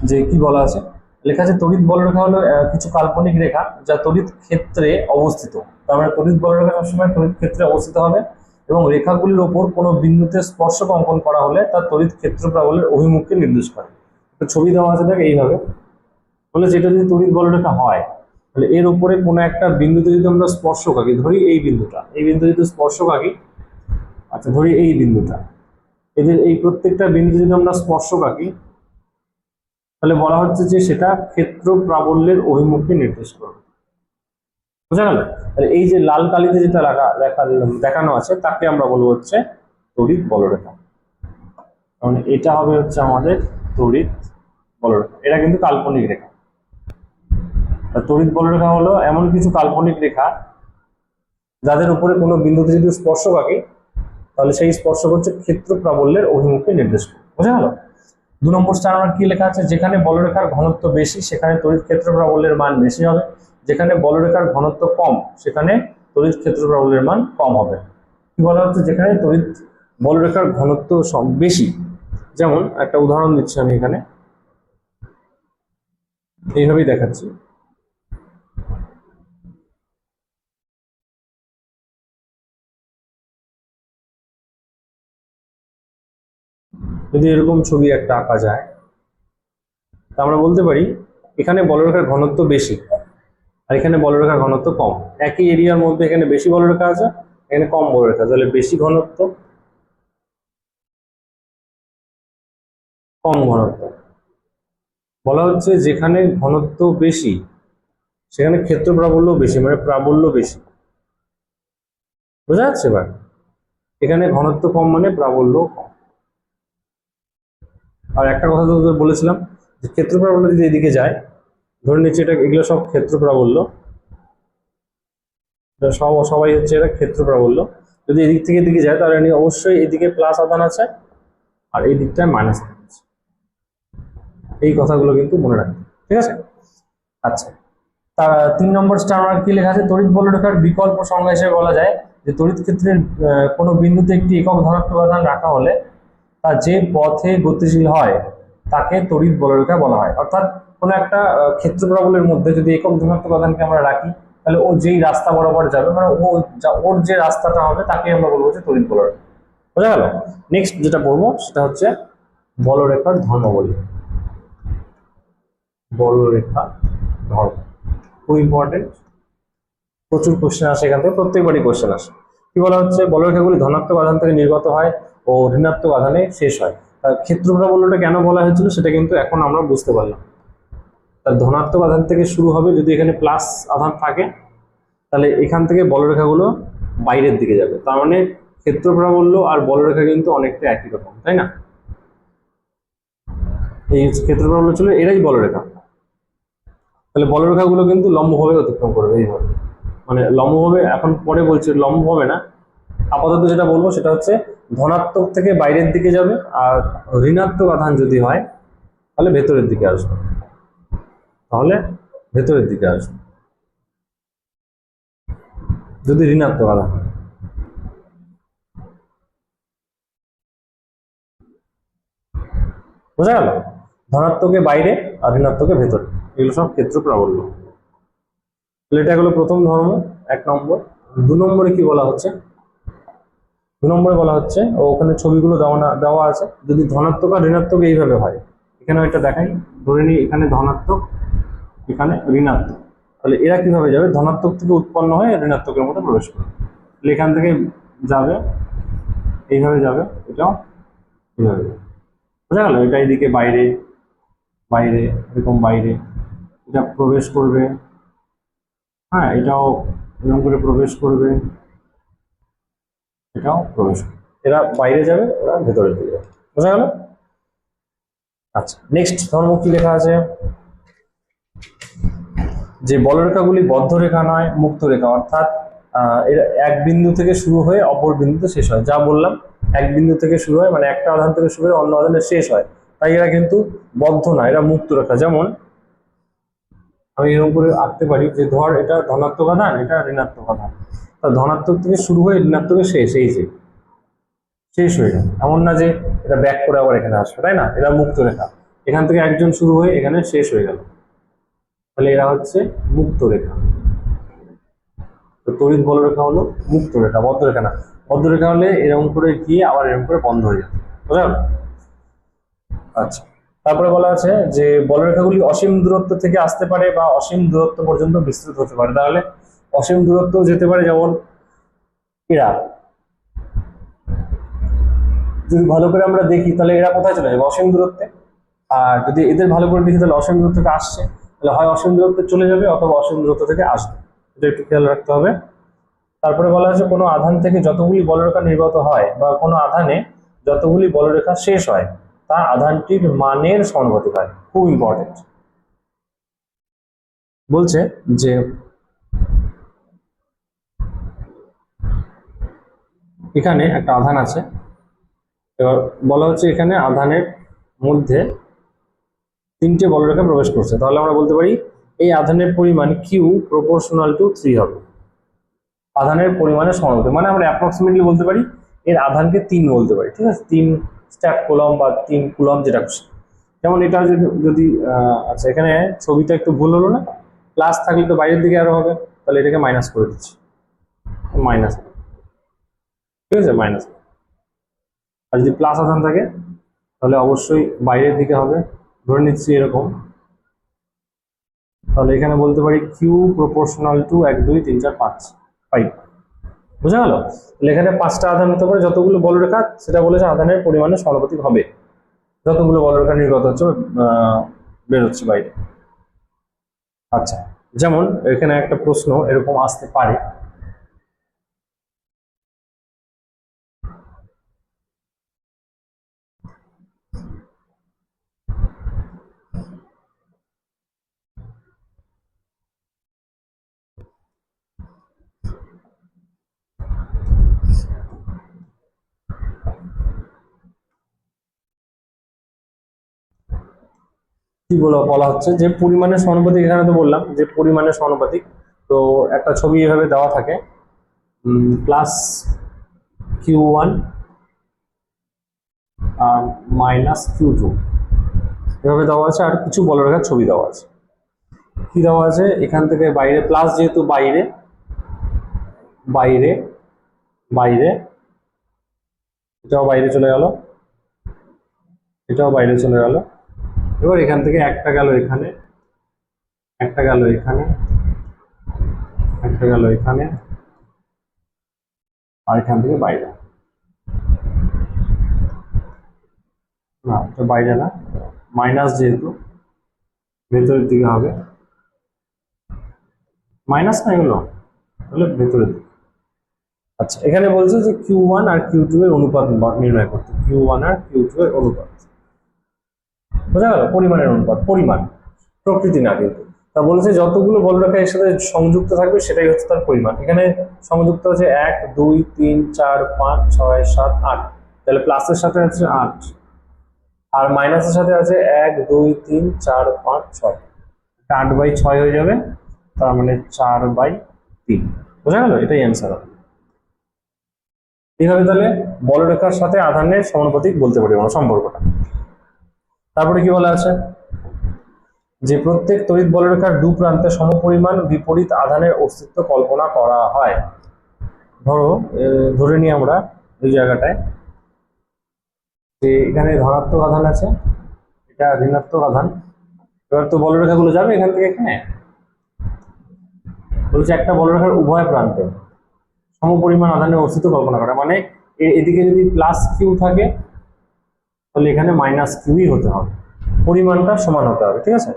যে কি বলা আছে। লেখা আছে তড়িৎ বলরেখা হলো কিছু কাল্পনিক রেখা যা তড়িৎ ক্ষেত্রে অবস্থিত। তার মানে তড়িৎ বলরেখা সবসময় তড়িৎ ক্ষেত্রে অবস্থিত হবে, এবং রেখাগুলির ওপর কোনো বিন্দুতে স্পর্শক অঙ্কন করা হলে তার তড়িৎ ক্ষেত্র প্রাবল্যের অভিমুখকে নির্দেশ করে। একটা ছবি দেওয়া আছে দেখ এইভাবে, বলে যেটা যদি তড়িৎ বলরেখা হয় তাহলে এর উপরে কোনো একটা বিন্দুতে যদি আমরা স্পর্শক আঁকি, ধরি এই বিন্দুটা, এই বিন্দু যদি স্পর্শক আঁকি, আচ্ছা ধরি এই বিন্দুটা, এদের এই প্রত্যেকটা বিন্দু যদি আমরা স্পর্শক আঁকি তাহলে বলা হচ্ছে যে সেটা ক্ষেত্র প্রাবল্যের অভিমুখকে নির্দেশ করবে। বুঝা গেল? তাহলে এই যে লাল কালিতে যেটা দেখানো আছে তাকে আমরা বলবো হচ্ছে তড়িৎ বলরেখা। মানে এটা হবে হচ্ছে আমাদের তড়িৎ বলরেখা। এটা কিন্তু কাল্পনিক রেখা। তড়িৎ বলরেখা হলো এমন কিছু কাল্পনিক রেখা যাদের উপরে কোনো বিন্দুতে যদি স্পর্শক আঁকি তাহলে সেই স্পর্শক হচ্ছে ক্ষেত্র প্রাবল্যের অভিমুখকে নির্দেশ করে। বুঝা গেল? 2 নম্বর স্টার আমার কি লেখা আছে, যেখানে বলরেখার ঘনত্ব বেশি সেখানে তড়িৎ ক্ষেত্র প্রাবল্যের মান বেশি হবে, যেখানে বলরেখার ঘনত্ব কম সেখানে তড়িৎ ক্ষেত্র প্রাবল্যের মান কম হবে। কি বলা হচ্ছে, যেখানে তড়িৎ বলরেখার ঘনত্ব বেশি, যেমন একটা উদাহরণ দিচ্ছি আমি এখানে, এইভাবেই দেখাচ্ছি। যদি এরকম ছবি একটা আঁকা যায় তা আমরা বলতে পারি এখানে বলরেখার ঘনত্ব বেশি আর এখানে বলরেখার ঘনত্ব কম। একই এরিয়ার মধ্যে এখানে বেশি বলরেখা আছে, এখানে কম বলরেখা, তাহলে বেশি ঘনত্ব কম ঘনত্ব। বলা হচ্ছে যেখানে ঘনত্ব বেশি সেখানে ক্ষেত্র প্রাবল্য বেশি, মানে প্রাবল্য বেশি। বোঝা যাচ্ছে এবার? এখানে ঘনত্ব কম মানে প্রাবল্য কম। আর একটা কথা তো বলেছিলাম যে ক্ষেত্র প্রাবল্য যদি এদিকে যায়, ধরে নিচ্ছি এটা, এগুলো সব ক্ষেত্র প্রাবল্য, সবাই হচ্ছে এটা ক্ষেত্র প্রাবল্য। যদি এদিক থেকে এদিকে যায় তাহলে অবশ্যই এদিকে প্লাস আধান আছে আর এই দিকটায় মাইনাস আধান আছে। এই কথাগুলো কিন্তু মনে রাখবে। ঠিক আছে? আচ্ছা, তার 3 নম্বর স্টার মার্ক কি লেখা আছে, তড়িৎ বলরেখার বিকল্প সংজ্ঞা হিসেবে বলা যায় যে তড়িৎ ক্ষেত্রের কোনো বিন্দুতে একটি একক ধনাত্মক আধান রাখা হলে তা যে পথে গতিশীল হয় তাকে তড়িৎ বলরেখা বলা হয়। অর্থাৎ কোনো একটা ক্ষেত্র প্রাবল্যের মধ্যে যদি একক ধনাত্মক আধানকে আমরা রাখি তাহলে ও যেই রাস্তা বরাবর যাবে, মানে ওর যে রাস্তাটা হবে তাকে আমরা বলবো যে তড়িৎ বলরেখা। বোঝা গেল? নেক্সট যেটা পড়বো সেটা হচ্ছে বলরেখার ধর্মাবলী। বলরেখা ধর্ম খুব ইম্পর্টেন্ট, প্রচুর কোশ্চেন আসে এখান থেকে, প্রত্যেকবারই কোশ্চেন আসে। কি বলা হচ্ছে, বলরেখাগুলি ধনাত্মক আধান থেকে নির্গত হয় ও ঋণাত্মক আধানে শেষ হয়। ক্ষেত্র প্রাবল্যটা কেন বলা হয়েছিল সেটা কিন্তু এখন আমরা বুঝতে পারলাম। তার ধনাত্মক আধান থেকে শুরু হবে, যদি এখানে প্লাস আধান থাকে তাহলে এখান থেকে বলরেখাগুলো বাইরের দিকে যাবে। তার মানে ক্ষেত্র প্রাবল্য আর বলরেখা কিন্তু অনেকটা একই রকম, তাই না? এই ক্ষেত্র প্রাবল্য ছিল, এরাই বলরেখা। তাহলে বলরেখাগুলো কিন্তু লম্বভাবে অতিক্রম করবে এইভাবে, মানে লম্বভাবে, এখন পরে বলছি লম্বভাবে না, আপাতত যেটা বলবো সেটা হচ্ছে ধনাত্মক থেকে বাইরের দিকে যাবে, আর ঋণাত্মক আধান যদি হয় তাহলে ভেতরের দিকে আসবে, তাহলে ভেতরের দিকে আসবে যদি ঋণাত্মক আধান হয়। বোঝা গেল? ধনাত্মকে বাইরে আর ঋণাত্মকের ভেতরে, এগুলো সব ক্ষেত্র প্রাবল্য। তাহলে এটা হলো প্রথম ধর্ম, 1 নম্বর। 2 নম্বরে কি বলা হচ্ছে, 2 নম্বরে বলা হচ্ছে, ওখানে ছবিগুলো দেওয়া আছে, যদি ধনাত্মক আর ঋণাত্মক এইভাবে হয়, এখানে এটা দেখাই, ধরে নিই এখানে ধনাত্মক, এখানে ঋণাত্মক, তাহলে এরা কিভাবে যাবে, ধনাত্মক থেকে উৎপন্ন হয়ে ঋণাত্মকের মধ্যে প্রবেশ করবে, তাহলে এখান থেকে যাবে, এইভাবে যাবে, এটাও এইভাবে যাবে, বোঝা গেল? এটা এইদিকে বাইরে বাইরে এরকম বাইরে, এটা প্রবেশ করবে, হ্যাঁ এটাও এরকম করে প্রবেশ করবে, এটাও প্রবেশ করবে, এরা বাইরে যাবে, ওরা ভেতরের দিকে যাবে, বোঝা গেল? আচ্ছা, নেক্সট ধর্ম কি লেখা আছে, যে বলরেখাগুলি বদ্ধ রেখা নয়, মুক্ত রেখা, অর্থাৎ এরা এক বিন্দু থেকে শুরু হয়ে অপর বিন্দুতে শেষ হয়, যা বললাম, এক বিন্দু থেকে শুরু হয় মানে একটা আধান থেকে শুরু হয়ে অন্য আধানে শেষ হয়, তাই এরা কিন্তু বদ্ধ না, এরা মুক্ত রেখা। যেমন আমি এরকম করে আঁকতে পারি যে ধর এটা ধনাত্মক আধান, এটা ঋণাত্মক আধান, তা ধনাত্মক থেকে শুরু হয়ে ঋণাত্মকে শেষ, এই যে শেষ হয়ে যাবে, এমন না যে এটা ব্যাক করে আবার এখানে আসবে, তাই না? এরা মুক্ত রেখা, এখান থেকে একজন শুরু হয়ে এখানে শেষ হয়ে গেল, তাহলে এরা হচ্ছে মুক্ত রেখা। তো তড়িৎ বলরেখা হলো মুক্ত রেখা, বদ্ধ রেখা না। বদ্ধ রেখা হলে এরকম করে গিয়ে আবার এরকম করে বন্ধ হয়ে যাবে, বুঝা গেল? আচ্ছা, তারপরে বলা আছে যে বলরেখাগুলি অসীম দূরত্ব থেকে আসতে পারে বা অসীম দূরত্ব পর্যন্ত বিস্তৃত হতে পারে, তাহলে অসীম দূরত্ব যেতে পারে, যেমন এরা যদি ভালো করে আমরা দেখি তাহলে এরা কোথায় চলে যাবে, অসীম দূরত্বে। আর যদি এদের ভালো করে দেখি তাহলে অসীম দূরত্ব থেকে আসছে, তাহলে হয় অসীম দূরত্বে চলে যাবে অথবা অসীম দূরত্ব থেকে আসবে, এটা একটু খেয়াল রাখতে হবে। তারপরে বলা হয়েছে কোনো আধান থেকে যতগুলি বলরেখা নির্গত হয় বা কোনো আধানে যতগুলি বলরেখা শেষ হয় তা আধানটির মানের সমানুপাতিক হয়, খুব ইম্পর্টেন্ট। বলছে যে এখানে একটা আধান আছে, এবার বলা হচ্ছে এখানে আধানের মধ্যে 3টে বলরেখা প্রবেশ করছে, তাহলে আমরা বলতে পারি এই আধানের পরিমাণ কিউ প্রপোর্শনাল টু 3 হবে, আধানের পরিমাণের সমানুপাতিক, মানে আমরা অ্যাপ্রক্সিমেটলি বলতে পারি এর আধানকে 3 বলতে পারি, ঠিক আছে? 3 স্ট্যাক কুলম বা 3 কুলম, যেটা খুশি। যেমন এটা যদি আচ্ছা, এখানে ছবিটা একটু ভুল হলো না, প্লাস থাকলে তো বাইরের দিকে আরো হবে, তাহলে এটাকে মাইনাস করে দিচ্ছি, মাইনাস, ঠিক আছে, মাইনাস। আর যদি প্লাস আধান থাকে তাহলে অবশ্যই বাইরের দিকে হবে, ধরে নিচ্ছি এরকম, তাহলে এখানে বলতে পারি কিউ প্রপোর্শনাল টু 1 2 3 4 5 5, বুঝা গেল? তাহলে এখানে 5টা আধান হতে পারে, যতগুলো বলরেখা সেটা বলেছে আধানের পরিমাণের সমানুপাতিক হবে, যতগুলো বলরেখা নির্গত হচ্ছে বেরোচ্ছে বাইরে। আচ্ছা, যেমন এখানে একটা প্রশ্ন এরকম আসতে পারে, কি বলা হচ্ছে যে পরিমাণের সমানুপাতিক, এখানে তো বললাম যে পরিমাণের সমানুপাতিক, তো একটা ছবি এভাবে দেওয়া থাকে, প্লাস Q1 আর মাইনাস Q2 এভাবে দেওয়া আছে, আর কিছু বলরেখার ছবি দেওয়া আছে। কি দেওয়া আছে, এখান থেকে বাইরে প্লাস, যেহেতু বাইরে বাইরে বাইরে, এটাও বাইরে চলে গেল, এটাও বাইরে চলে গেল, এবার এখান থেকে একটা গেল এখানে, একটা গেল এখানে, একটা গেল এখানে, আর এখান থেকে বাইরে, না এটা বাইরে না, মাইনাস যেহেতু ভেতরের দিকে হবে, মাইনাস না এগুলো, তাহলে ভেতরের দিকে। আচ্ছা, এখানে বলছে যে Q1 আর Q2 এর অনুপাত নির্ণয় করতে, Q1 আর Q2 এর অনুপাত, বোঝা গেল? পরিমাণের অনুপাত, পরিমাণ, প্রকৃতি না কিন্তু। তা বলেছে যতগুলো বলরেখা এর সাথে সংযুক্ত থাকবে সেটাই হচ্ছে তার পরিমাণ। এখানে সংযুক্ত আছে 1 2 3 4 5 6 7 8, তাহলে প্লাসের সাথে আছে 8 আর মাইনাসের সাথে আছে 1 2 3 4 5 6, 8/6 হয়ে যাবে, তার মানে 4/3, বোঝা গেল? এটাই অ্যান্সার হবে। এইভাবে তাহলে বলরেখার সাথে আধানের সমানুপাতিক বলতে পারি আমরা সম্পর্কটা। তারপরে কি বলা আছে, যে প্রত্যেক তড়িৎ বলরেখার দু প্রান্তে সমপরিমাণ বিপরীত আধানের অস্তিত্ব কল্পনা করা হয়। ধরো ধরে নিই আমরা এই জায়গাটায় যে এখানে ধনাত্মক আধান আছে, এটা ঋণাত্মক আধান। এবার তো বলরেখাগুলো যাবে এখান থেকে এখানে, বলছে একটা বলরেখার উভয় প্রান্তে সমপরিমাণ আধানের অস্তিত্ব কল্পনা করা, মানে এদিকে যদি প্লাস কিউ থাকে তাহলে এখানে মাইনাস কিউই হতে হবে, পরিমাণটা সমান হতে হবে, ঠিক আছে।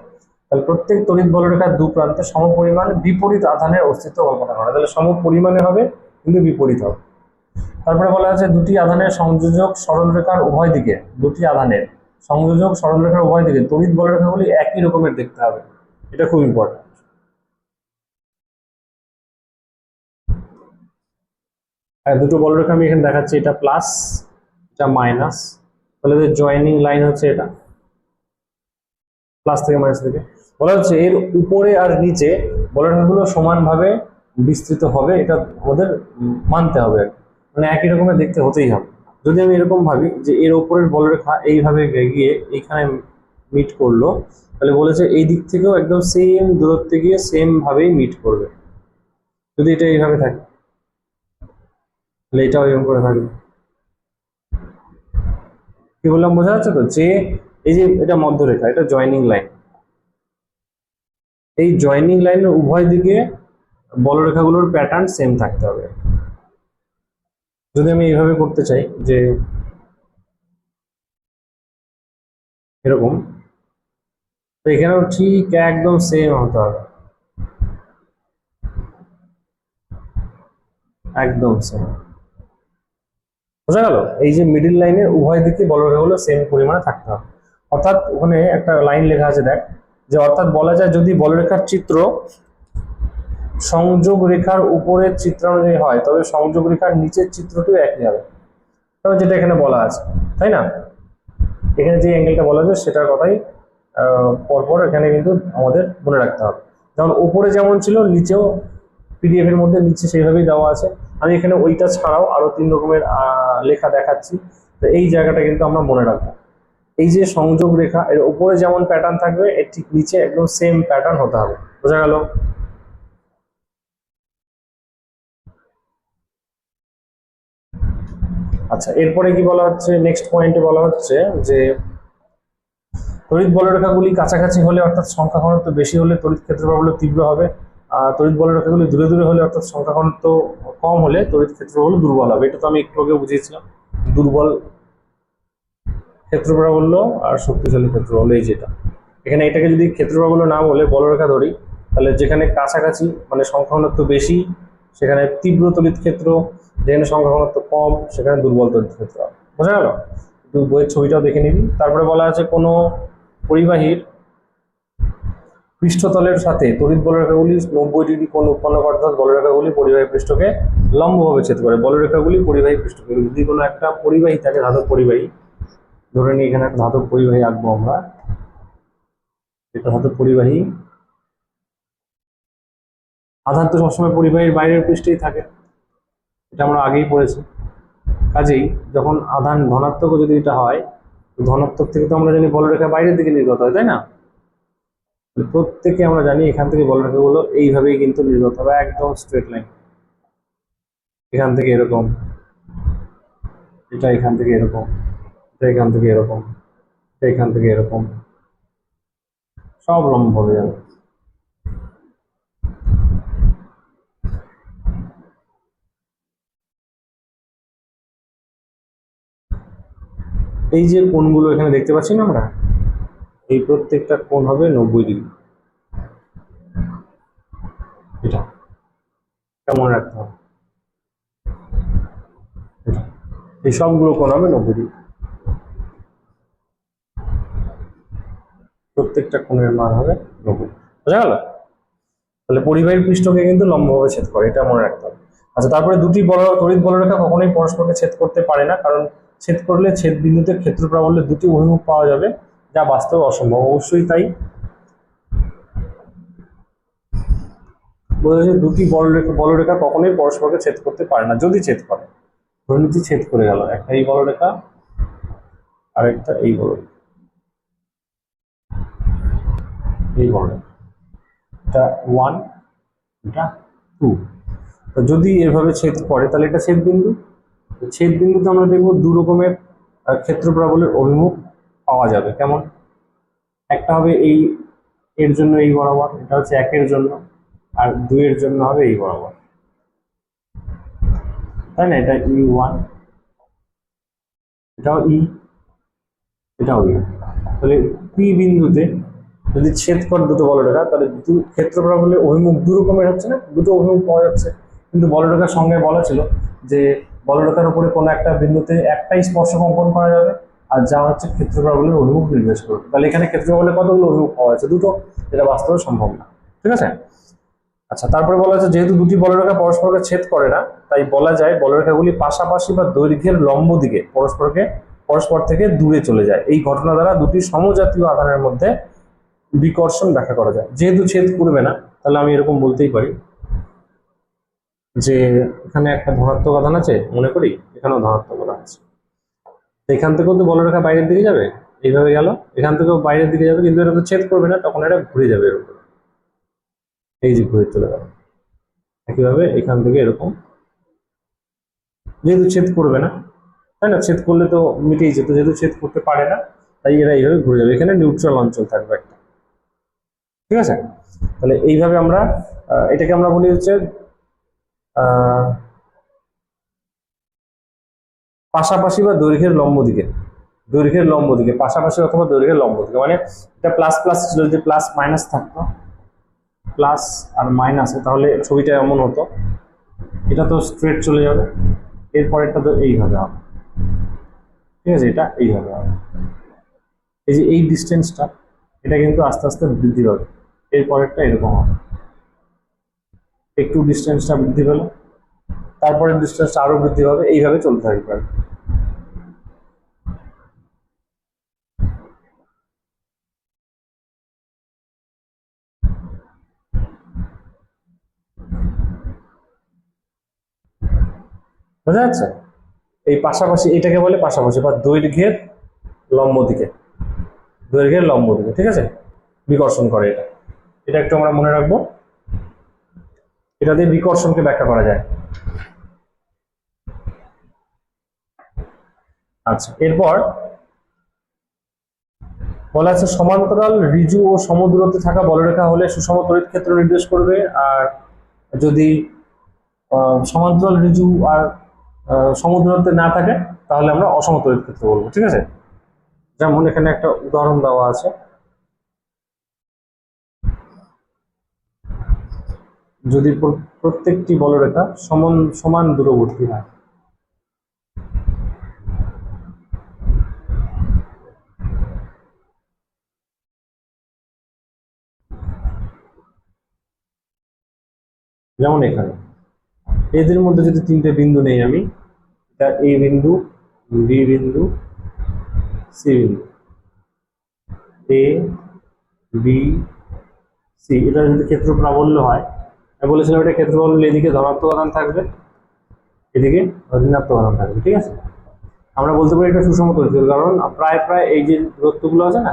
তাহলে প্রত্যেক তড়িৎ বলরেখার দু প্রান্তে সমপরিমাণ বিপরীত আধানের অস্তিত্ব কল্পনা করা, তাহলে সমপরিমাণে হবে কিন্তু বিপরীত হবে। তারপরে বলা আছে দুটি আধানের সংযোজক সরলরেখার উভয় দিকে, দুটি আধানের সংযোজক সরলরেখার উভয় দিকে তড়িৎ বলরেখাগুলি একই রকমের দেখতে হবে, এটা খুব ইম্পর্টেন্ট। দুটো বলরেখা আমি এখানে দেখাচ্ছি, এটা প্লাস এটা মাইনাস, তাহলে জয়েনিং লাইন হচ্ছে এটা প্লাস থেকে মাইনাস থেকে। বলা হচ্ছে এর উপরে আর নিচে বলরেখাগুলো সমানভাবে বিস্তৃত হবে, এটা আমাদের মানতে হবে, মানে একই রকমের দেখতে হতেই হবে। যদি আমি এরকম ভাবি যে এর উপরের বলরেখা এইভাবে গিয়ে এইখানে মিট করলো, তাহলে বলেছে এই দিক থেকেও একদম সেম দূরত্বে গিয়ে সেম ভাবেই মিট করবে। যদি এটা এইভাবে থাকে তাহলে এটাও এরকম করে থাকবে। কি বললাম বোঝা যাচ্ছে তো? যে এই যে এটা মধ্যরেখা, এটা জয়েনিং লাইন, এই জয়েনিং লাইনের উভয় দিকে বলরেখাগুলোর প্যাটার্ন সেম থাকতে হবে। যদি আমি এইভাবে করতে চাই যে এরকম, তো এখানেও ঠিক একদম সেম হতে হবে, একদম সেম। বোঝা গেল? এই যে মিডিল লাইনের উভয় দিকে বলরেখাগুলো সেম পরিমাণে থাকতে হবে। অর্থাৎ ওখানে একটা লাইন লেখা আছে দেখ, যে অর্থাৎ বলা যায় যদি বলরেখার চিত্র সংযোগ রেখার উপরের চিত্রানুযায়ী হয় তবে সংযোগ রেখার নিচের চিত্রটিও একই হবে, তবে যেটা এখানে বলা আছে, তাই না? এখানে যে অ্যাঙ্গেলটা বলা আছে সেটার কথাই পরপর এখানে কিন্তু আমাদের মনে রাখতে হবে। যেমন উপরে যেমন ছিল নিচেও পিডিএফ এর মধ্যে নিচে সেইভাবেই দেওয়া আছে। আমি এখানে ওইটা ছাড়াও আরো 3 রকমের লেখা দেখাচ্ছি, তো এই জায়গাটা কিন্তু আমরা মনে রাখবো। এই যে সংযোগ রেখা এর উপরে যেমন প্যাটার্ন থাকবে এর ঠিক নিচে একদম সেম প্যাটার্ন হতে হবে। বোঝা গেল? আচ্ছা, এরপরে কি বলা হচ্ছে, নেক্সট পয়েন্টে বলা হচ্ছে যে তড়িৎ বলরেখাগুলি কাছাকাছি হলে অর্থাৎ সংখ্যা ঘনত্ব বেশি হলে তড়িৎ ক্ষেত্র প্রবল তীব্র হবে, আর তড়িৎ বলরেখাগুলি দূরে দূরে হলে অর্থাৎ সংখ্যা ঘনত্ব কম হলে তড়িৎ ক্ষেত্র প্রবল দুর্বল হবে। এটা তো আমি একটু আগে বুঝিয়েছিলাম, দুর্বল ক্ষেত্র প্রাবল্য আর শক্তিশালী ক্ষেত্র প্রবল। এই যেটা এখানে এটাকে যদি ক্ষেত্র প্রাবল্য না বলে বলরেখা ধরি, তাহলে যেখানে কাছাকাছি মানে সংখ্যা ঘনত্ব বেশি সেখানে তীব্র তড়িৎ ক্ষেত্র, যেখানে সংখ্যা ঘনত্ব কম সেখানে দুর্বল তড়িৎ ক্ষেত্র। বোঝা গেল? বইয়ের ছবিটাও দেখে নিবি। তারপরে বলা আছে কোনো পরিবাহীর পৃষ্ঠতলের সাথে তড়িৎ বলরেখাগুলি 90 ডিগ্রি কোণ উৎপন্ন করে, অর্থাৎ বলরেখাগুলি পরিবাহী পৃষ্ঠকে লম্বভাবে ছেদ করে। বলরেখাগুলি পরিবাহী পৃষ্ঠকে, যদি কোনো একটা পরিবাহী থাকে, ধাতব পরিবাহী, ধরে নিই এখানে একটা ধাতব পরিবাহী আঁকবো আমরা, এটা ধাতব পরিবাহী। আধান তো সবসময় পরিবাহীর বাইরের পৃষ্ঠেই থাকে, এটা আমরা আগেই পড়েছি। কাজেই যখন আধান ধনাত্মক যদি এটা হয়, ধনাত্মক থেকে তো আমরা জানি বলরেখা বাইরের দিকে নির্গত হয়, তাই না? প্রত্যেকে আমরা জানি এখান থেকে বলরেখাগুলো এইভাবেই কিন্তু নির্গত হবে, একদম স্ট্রেট লাইন, এখান থেকে এরকম, এটা এখান থেকে এরকম, এটা এখান থেকে এরকম, এটা এখান থেকে এরকম, সব লম্ব হয়ে যাবে। এই যে কোণগুলো এখানে দেখতে পাচ্ছি না আমরা, এই প্রত্যেকটা কোণ হবে 90 ডিগ্রি। এটা মনে রাখতে হবে, এটা এই সবগুলো কোণ হবে 90 ডিগ্রি, প্রত্যেকটা কোণের মান হবে 90। বোঝা গেল? তাহলে পরিবাহীর পৃষ্ঠকে কিন্তু লম্বভাবে ছেদ করে, এটা মনে রাখতে হবে। আচ্ছা, তারপরে দুটি বড় তড়িৎ বলরেখা কখনোই পরস্পরকে ছেদ করতে পারে না, কারণ ছেদ করলে ছেদ বিন্দুতে ক্ষেত্র প্রাবল্যের দুটি অভিমুখ পাওয়া যাবে, যা বাস্তবে অসম্ভব। অবশ্যই তাই, বলেছে দুটি বলরেখা কখনোই পরস্পরকে ছেদ করতে পারে না। যদি ছেদ করে, ধরে নিচ্ছি ছেদ করে গেল, একটা এই বলরেখা আর একটা এই বলরেখা, এই বড় এটা 1, এটা 2। তো যদি এভাবে ছেদ করে তাহলে এটা ছেদ বিন্দু। ছেদ বিন্দুতে আমরা দেখবো দু রকমের ক্ষেত্র প্রাবল্যের অভিমুখ পাওয়া যাবে। কেমন? একটা হবে এই এর জন্য এই বরাবর, এটা হচ্ছে 1 এর জন্য, আর 2 এর জন্য হবে এই বরাবর, তাই না? এটা E1, এটাও E, এটাও E। তাহলে P বিন্দুতে যদি ছেদ করে দুটো বলরেখা, তাহলে ক্ষেত্র প্রাবল্যের অভিমুখ দু রকমের হচ্ছে না, দুটো অভিমুখ পাওয়া যাচ্ছে। কিন্তু বলরেখার সঙ্গে বলা ছিল যে বলরেখার উপরে কোনো একটা বিন্দুতে একটাই স্পর্শক অঙ্কন করা যাবে, আর যা হচ্ছে ক্ষেত্র প্রাবল্যের অভিমুখ নির্দেশ করবে। তাহলে এখানে ক্ষেত্র প্রাবল্যের কতগুলো অভিমুখ পাওয়া যাচ্ছে? দুটো। এটা বাস্তবে সম্ভব না, ঠিক আছে? আচ্ছা, তারপরে বলা হচ্ছে যেহেতু দুটি বলরেখা পরস্পরকে ছেদ করে না, তাই বলা যায় বলরেখাগুলি পাশাপাশি বা দৈর্ঘ্যের লম্ব দিকে পরস্পর থেকে দূরে চলে যায়। এই ঘটনা দ্বারা দুটি সমজাতীয় আধানের মধ্যে বিকর্ষণ ব্যাখ্যা করা যায়। যেহেতু ছেদ করবে না, তাহলে আমি এরকম বলতেই পারি যে এখানে একটা ধনাত্মক আধান আছে, মনে করি এখানেও ধনাত্মক আধান আছে। এখান থেকেও তো বলরেখা বাইরের দিকে যাবে, এইভাবে গেল, এখান থেকেও বাইরের দিকে যাবে, কিন্তু এটা তো ছেদ করবে না, তখন এটা ঘুরে যাবে এরকম, এই যে ঘুরে চলে গেল। একইভাবে এখান থেকে এরকম, যেহেতু ছেদ করবে না, তাই না? ছেদ করলে তো মিটেই যেত, যেহেতু ছেদ করতে পারে না, তাই এরা এইভাবে ঘুরে যাবে। এখানে নিউট্রাল অঞ্চল থাকবে একটা, ঠিক আছে? তাহলে এইভাবে আমরা এটাকে আমরা বলি হচ্ছে পাশাপাশি বা দৈর্ঘ্যের লম্ব দিকে, পাশাপাশি অথবা দৈর্ঘ্যের লম্ব দিকে। মানে এটা প্লাস প্লাস ছিল, যদি প্লাস মাইনাস থাকতো, প্লাস আর মাইনাসে, তাহলে ছবিটা এমন হতো, এটা তো স্ট্রেট চলে যাবে, এরপরেরটা তো এইভাবে হবে, ঠিক আছে? এটা এইভাবে হবে। এই যে এই ডিস্টেন্সটা, এটা কিন্তু আস্তে আস্তে বৃদ্ধি পাবে, এরপরেরটা এরকম হবে, একটু ডিস্টেন্সটা বৃদ্ধি পেল, তারপরে ডিস্টেন্সটা আরো বৃদ্ধি পাবে, এইভাবে চলতে থাকবে। বোঝা যাচ্ছে? এই পাশাপাশি, এটাকে বলে পাশাপাশি বা দৈর্ঘ্যের লম্ব দিকে, ঠিক আছে? বিকর্ষণ করে এটা, এটা একটু আমরা মনে রাখবো, এটা দিয়ে বিকর্ষণকে ব্যাখ্যা করা যায়। আচ্ছা, এরপর বলা আছে সমান্তরাল, ঋজু ও সমদূরত্বে থাকা বলরেখা হলে সুষম তড়িৎ ক্ষেত্র নির্দেশ করবে, আর যদি সমান্তরাল, ঋজু আর সমদূরত্বে না থাকে, তাহলে আমরা অসম তড়িৎ ক্ষেত্র বলবো, ঠিক আছে? যেমন এখানে একটা উদাহরণ দেওয়া আছে, যদি প্রত্যেকটি বলরেখা সমান দূরবর্তী হয়, যেমন এখানে এদের মধ্যে যদি তিনটে বিন্দু নেই আমি, এটা এ বিন্দু, বি বিন্দু, সি বিন্দু, এ বি সি, এটা যদি ক্ষেত্র প্রাবল্য হয়, আমি বলেছিলাম এটা ক্ষেত্র প্রাবল্য, এদিকে ধনাত্মক আধান থাকবে, এদিকে ঋণাত্মক আধান থাকবে, ঠিক আছে? আমরা বলতে পারি এটা সুষম তড়িৎ ক্ষেত্র, কারণ প্রায় প্রায় এই যে দূরত্বগুলো আছে না,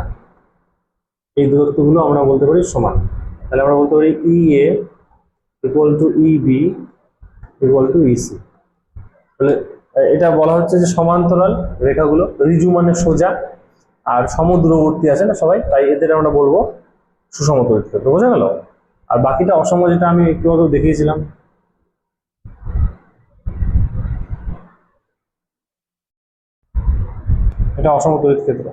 এই দূরত্বগুলো আমরা বলতে পারি সমান। তাহলে আমরা বলতে পারি e a equal to e b equal to e c. তাহলে এটা বলা হচ্ছে যে সমান্তরাল রেখাগুলো, ঋজু মানে সোজা, আর সমদূরবর্তী আছে না সবাই, তাই এদের আমরা বলবো সুষম তড়িৎ ক্ষেত্র। বোঝা গেল? আর বাকিটা অসম, যেটা আমি একটু আগে দেখিয়েছিলাম, এটা অসম তড়িৎ ক্ষেত্র।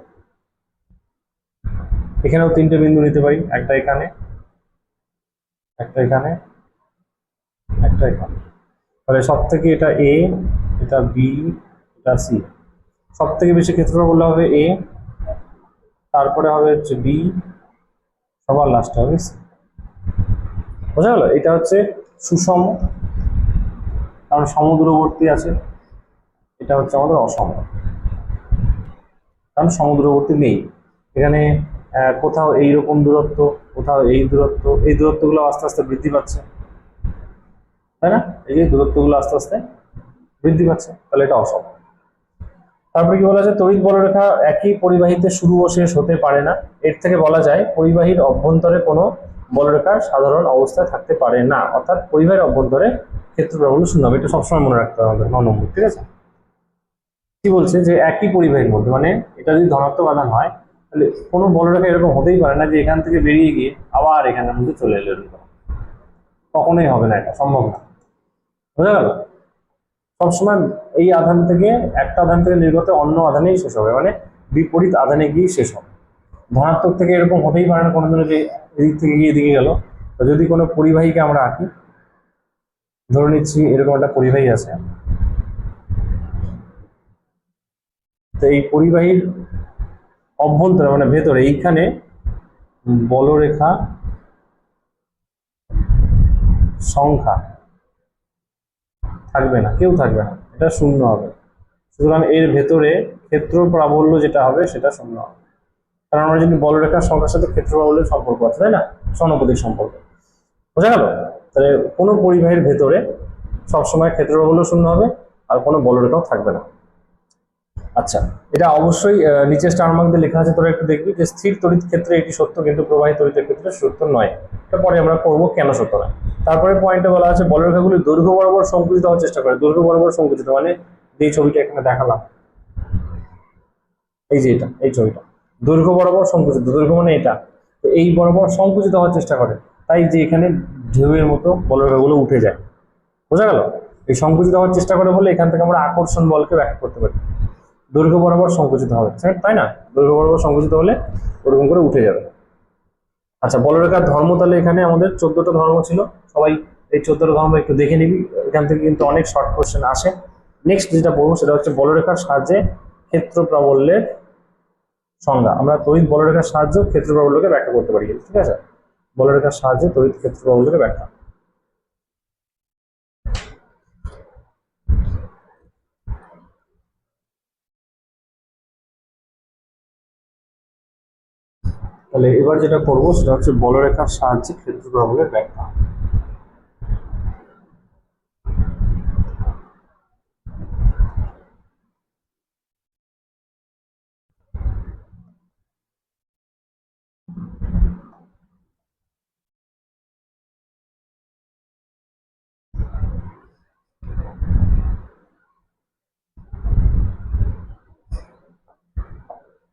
এখানেও তিনটে বিন্দু নিতে পারি, একটা এখানে, একটা এখানে, একটা এখানে। তাহলে সব থেকে এটা এ, এটা বি, এটা সি। সব থেকে বেশি ক্ষেত্রফল বললে হবে এ, তারপরে হবে হচ্ছে বি, সবার লাস্টে হবে সি। বোঝা গেল? এটা হচ্ছে সুষম, কারণ সমদূরবর্তী আছে। এটা হচ্ছে আমাদের অসম, কারণ সমদূরবর্তী নেই। এখানে কোথাও এইরকম দূরত্ব, কোথাও এই দূরত্ব, এই দূরত্বগুলো আস্তে আস্তে বৃদ্ধি পাচ্ছে, তাই না? এই যে দূরত্বগুলো আস্তে আস্তে বৃদ্ধি পাচ্ছে, তাহলে এটা অসম। তারপরে কি বলা যায়, তড়িৎ বলরেখা একই পরিবাহীতে শুরু ও শেষ হতে পারে না। এর থেকে বলা যায় পরিবাহীর অভ্যন্তরে কোনো বলরেখার সাধারণ অবস্থায় থাকতে পারে না, অর্থাৎ পরিবাহীর অভ্যন্তরে ক্ষেত্র প্রবাহ শূন্য হবে। এটা সবসময় মনে রাখতে হবে আমাদের 9 নম্বর। ঠিক আছে, কি বলছে যে একই পরিবাহীর মধ্যে, মানে এটা যদি ধনাত্মক আধান হয় তাহলে কোনো বলরেখা এরকম হতেই পারে না যে এখান থেকে বেরিয়ে গিয়ে আবার এখানের মধ্যে চলে এলো, কখনোই হবে না, এটা সম্ভব না। বোঝা গেল? সবসময় এই আধান থেকে, একটা আধান থেকে নির্গত অন্য আধানেই শেষ হবে, মানে বিপরীত আধানে গিয়ে শেষ হবে। ধনাত্মক থেকে এরকম হতেই পারে না কোনোদিনও যে এদিক থেকে গিয়ে এদিকে গেল। তো যদি কোনো পরিবাহীকে আমরা আঁকি, ধরে নিচ্ছি এরকম একটা পরিবাহী আছে, তো এই পরিবাহীর অভ্যন্তরে মানে ভেতরে এইখানে বলরেখা সংখ্যা থাকবে না, কেউ থাকবে না, এটা শূন্য হবে। সুতরাং এর ভেতরে ক্ষেত্র প্রাবল্য যেটা হবে সেটা শূন্য হবে, কারণ আমরা যদি বলরেখার সংখ্যার সাথে ক্ষেত্র প্রাবল্যের সম্পর্ক আছে, তাই না, সমানুপাতিক সম্পর্ক। বোঝা গেল? তাহলে কোনো পরিবাহীর ভেতরে সবসময় ক্ষেত্র প্রাবল্য শূন্য হবে আর কোনো বলরেখাও থাকবে না। আচ্ছা, এটা অবশ্যই নিচে স্টার মার্ক দিয়ে লেখা আছে, তোরা একটু দেখবি যে স্থির তড়িৎ ক্ষেত্রে এটি সত্য, কিন্তু প্রবাহী তড়িতের ক্ষেত্রে সত্য নয়। তারপরে আমরা পড়বো কেন সত্য নয়। তারপরে পয়েন্টে বলা আছে বলরেখাগুলি দৈর্ঘ্য বরাবর সংকুচিত হওয়ার চেষ্টা করে। দৈর্ঘ্য বরাবর সংকুচিত মানে যে ছবিটা এখানে দেখালাম, এই যে এটা, এই ছবিটা দৈর্ঘ্য বরাবর সংকুচিত, দৈর্ঘ্য মানে এটা, তো এই বরাবর সংকুচিত হওয়ার চেষ্টা করে, তাই যে এখানে ঢেউয়ের মতো বলরেখাগুলো উঠে যায়। বোঝা গেল? এই সংকুচিত হওয়ার চেষ্টা করে বলে এখান থেকে আমরা আকর্ষণ বলকে ব্যাখ্যা করতে পারি। দৈর্ঘ্য বরাবর সংকুচিত হবে, তাই না, দৈর্ঘ্য বরাবর সংকুচিত হলে ওরকম করে উঠে যাবে। আচ্ছা, বলরেখার ধর্ম, তাহলে এখানে আমাদের 14টা ধর্ম ছিল, সবাই এই 14টা ধর্ম একটু দেখে নিবি, এখান থেকে কিন্তু অনেক শর্ট কোশ্চেন আসে। নেক্সট যেটা পড়বো সেটা হচ্ছে বলরেখার সাহায্যে ক্ষেত্র প্রাবল্যের সংজ্ঞা। আমরা তড়িৎ বলরেখার সাহায্যে ক্ষেত্র প্রাবল্যকে ব্যাখ্যা করতে পারি, ঠিক আছে, বলরেখার সাহায্যে তড়িৎ ক্ষেত্র প্রাবল্যকে ব্যাখ্যা। তাহলে এবার যেটা করবো সেটা হচ্ছে বলরেখার সাহায্যে ক্ষেত্র প্রবাহের ব্যাখ্যা।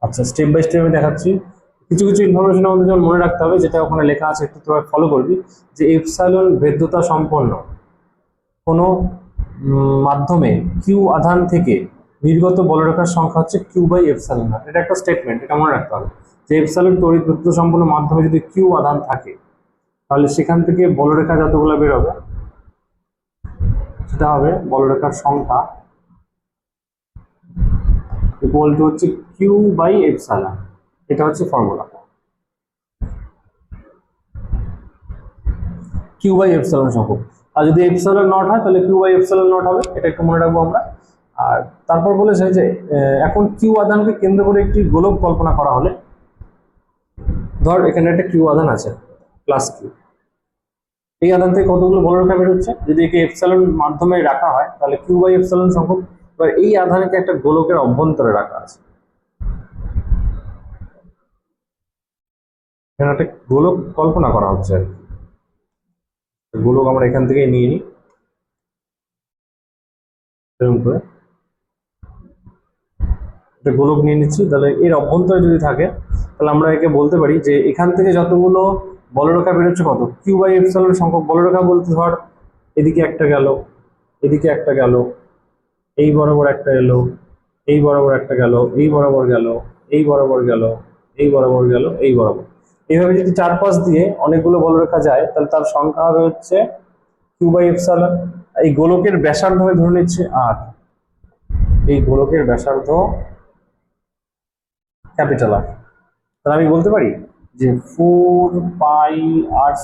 আচ্ছা, স্টেপ বাই স্টেপ আমি দেখাচ্ছি। কিছু কিছু ইনফরমেশন আমাদের যেমন মনে রাখতে হবে, যেটা ওখানে লেখা আছে একটু তোরা ফলো করবি, যে এপসাইলন ভেদ্যতা সম্পন্ন কোনো মাধ্যমে কিউ আধান থেকে নির্গত বলরেখার সংখ্যা হচ্ছে কিউ বাই এপসাইলন নট। এটা একটা স্টেটমেন্ট, এটা মনে রাখতে হবে যে এপসাইলন তড়িৎ ভেদ্যতা সম্পন্ন মাধ্যমে যদি কিউ আধান থাকে তাহলে সেখান থেকে বলরেখা যতগুলো বেরোবে সেটা হবে বলরেখার সংখ্যা ইকুয়াল টু হচ্ছে কিউ বাই এপসাইলন। এটা হচ্ছে ফর্মুলা, কিউ বাই এপসাইলন সংখ্যক। আর যদি এপসাইলন নট হয় তাহলে কিউ বাই এপসাইলন নট হবে, এটা একটু মনে রাখবো আমরা। আর তারপর বলেছে যে এখন কিউ আধানকে কেন্দ্র করে একটি গোলক কল্পনা করা হলে, ধর এখানে একটা কিউ আধান আছে প্লাস কিউ, এই আধান থেকে কতগুলো বলরেখা বেরোচ্ছে, যদি একে এপসাইলন মাধ্যমে রাখা হয় তাহলে কিউ বাই এপসাইলন সংখ্যক। এবার এই আধানকে একটা গোলকের অভ্যন্তরে রাখা আছে, এখানে একটা গোলক কল্পনা করা হচ্ছে আর কি। গোলক আমরা এখান থেকে নিয়ে নিই, এরকম করে একটা গোলক নিয়ে নিচ্ছি। তাহলে এর অভ্যন্তরে যদি থাকে তাহলে আমরা একে বলতে পারি যে এখান থেকে যতগুলো বলরেখা বেরোচ্ছে কত, কিউ বাই এপসাইলন সংখ্যক বলরেখা বলতে ধর এদিকে একটা গেল, এদিকে একটা গেল, এই বরাবর একটা এলো, এই বরাবর একটা গেল, এই বরাবর গেল, এই বরাবর গেল, এই বরাবর গেল, এই বরাবর। এইভাবে যদি চারপাশ দিয়ে অনেকগুলো বলরেখা যায় তাহলে তার সংখ্যা হবে হচ্ছে কিউ বাই এপসাইলন। এই গোলকের ব্যাসার্ধ আমি ধরে নিচ্ছি আর, এই গোলকের ব্যাসার্ধ ক্যাপিটাল আর। তাহলে আমি বলতে পারি যে 4πr²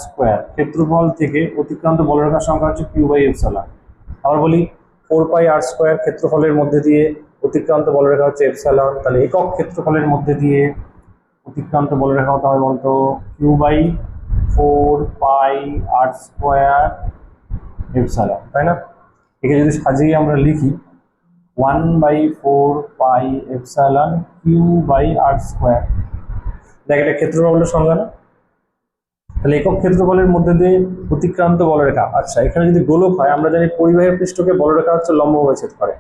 ক্ষেত্রফল থেকে অতিক্রান্ত বলরেখার সংখ্যা হচ্ছে কিউ বাই এপসাইলন। আবার বলি 4πr² ক্ষেত্রফলের মধ্যে দিয়ে অতিক্রান্ত বলরেখা হচ্ছে এপসাইলন। তাহলে একক ক্ষেত্রফলের মধ্যে দিয়ে অতিক্রান্ত বলরেখা হতে হবে বলতো কিউ বাই 4πr² এপসাইলন, তাই না? একে যদি সাজিয়ে আমরা লিখি 1/4πε/q/r²। দেখ এটা ক্ষেত্রফলের সংজ্ঞা না? তাহলে একক ক্ষেত্রফলের মধ্যে দিয়ে অতিক্রান্ত বলরেখা। আচ্ছা, এখানে যদি গোলক হয়, আমরা জানি পরিবাহী পৃষ্ঠকে বলরেখা হচ্ছে লম্বভাবে ছেদ করে,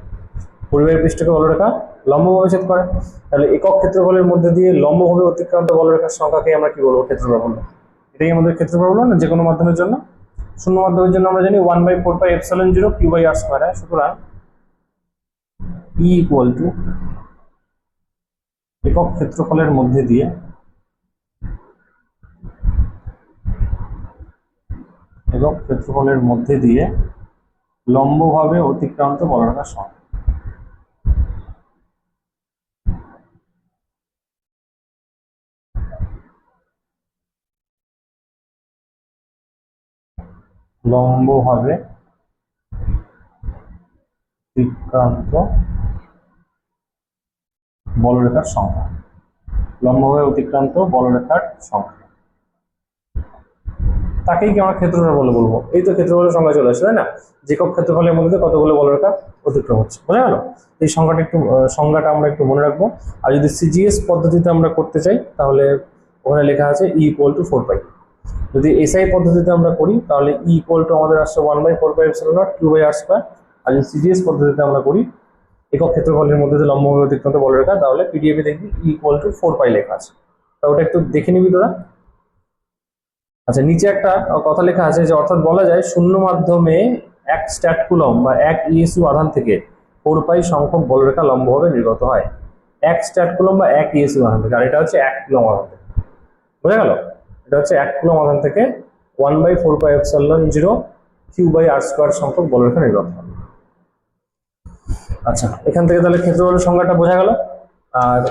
পরিবাহী পৃষ্ঠকে বলরেখা লম্বভাবে ছেদ করে। তাহলে একক ক্ষেত্রফলের মধ্যে দিয়ে লম্বভাবে অতিক্রান্ত বলরেখার সংখ্যাকে আমরা কি বলবো? ক্ষেত্রফল বলবো। এটাই আমাদের ক্ষেত্রফল বলবো না যে কোনো মাধ্যমের জন্য। শূন্য মাধ্যমের জন্য আমরা জানি 1/4πε/q/r²। সুতরাং E ইকুয়াল টু একক ক্ষেত্রফলের মধ্যে দিয়ে লম্বভাবে অতিক্রান্ত বলরেখার সংখ্যা। লম্বভাবে অতিক্রান্ত বলরেখার সংখ্যা, লম্বভাবে অতিক্রান্ত বলরেখার সংখ্যা, তাকেই কি আমরা ক্ষেত্রফল বলে বলবো। এই তো ক্ষেত্রফলের সংখ্যা চলে আসছে, তাই না? যে একক ক্ষেত্রফলের মধ্যে কতগুলো বলরেখা অতিক্রম হচ্ছে, বোঝা গেল? এই সংখ্যাটা আমরা একটু মনে রাখবো। আর যদি সিজিএস পদ্ধতিতে আমরা করতে চাই, তাহলে ওখানে লেখা আছে E ইকুয়াল টু 4π। যদি এসআই পদ্ধতিতে আমরা করি, তাহলে E ইকুয়াল টু আমাদের আসছে 1/4πε/q/r²। আর যদি সিজিএস পদ্ধতিতে আমরা করি, একক ক্ষেত্রফলের মধ্যে যে লম্বভাবে অতিক্রান্ত বলরেখা, তাহলে পিডিএফে দেখবি E ইকুয়াল টু 4π লেখা আছে। তা ওটা একটু দেখে নিবি তোরা। আচ্ছা, নিচে একটা কথা লেখা আছে যে অর্থাৎ বলা যায় শূন্য মাধ্যমে 1 স্ট্যাট কুলম বা 1 ইএসইউ আধান থেকে 4π সংখ্যক বলরেখা লম্বভাবে নির্গত হয়। 1 স্ট্যাট কুলম বা 1 ইএসইউ আধান থেকে, আর এটা হচ্ছে 1 কুলম আধান থেকে, বোঝা গেল? এটা হচ্ছে 1 কুলম আধান থেকে 1/4πε/q/r² সংখ্যক বলরেখা নির্গত হয়। আচ্ছা, এখান থেকে তাহলে ক্ষেত্রফলের সংখ্যাটা বোঝা গেল। আর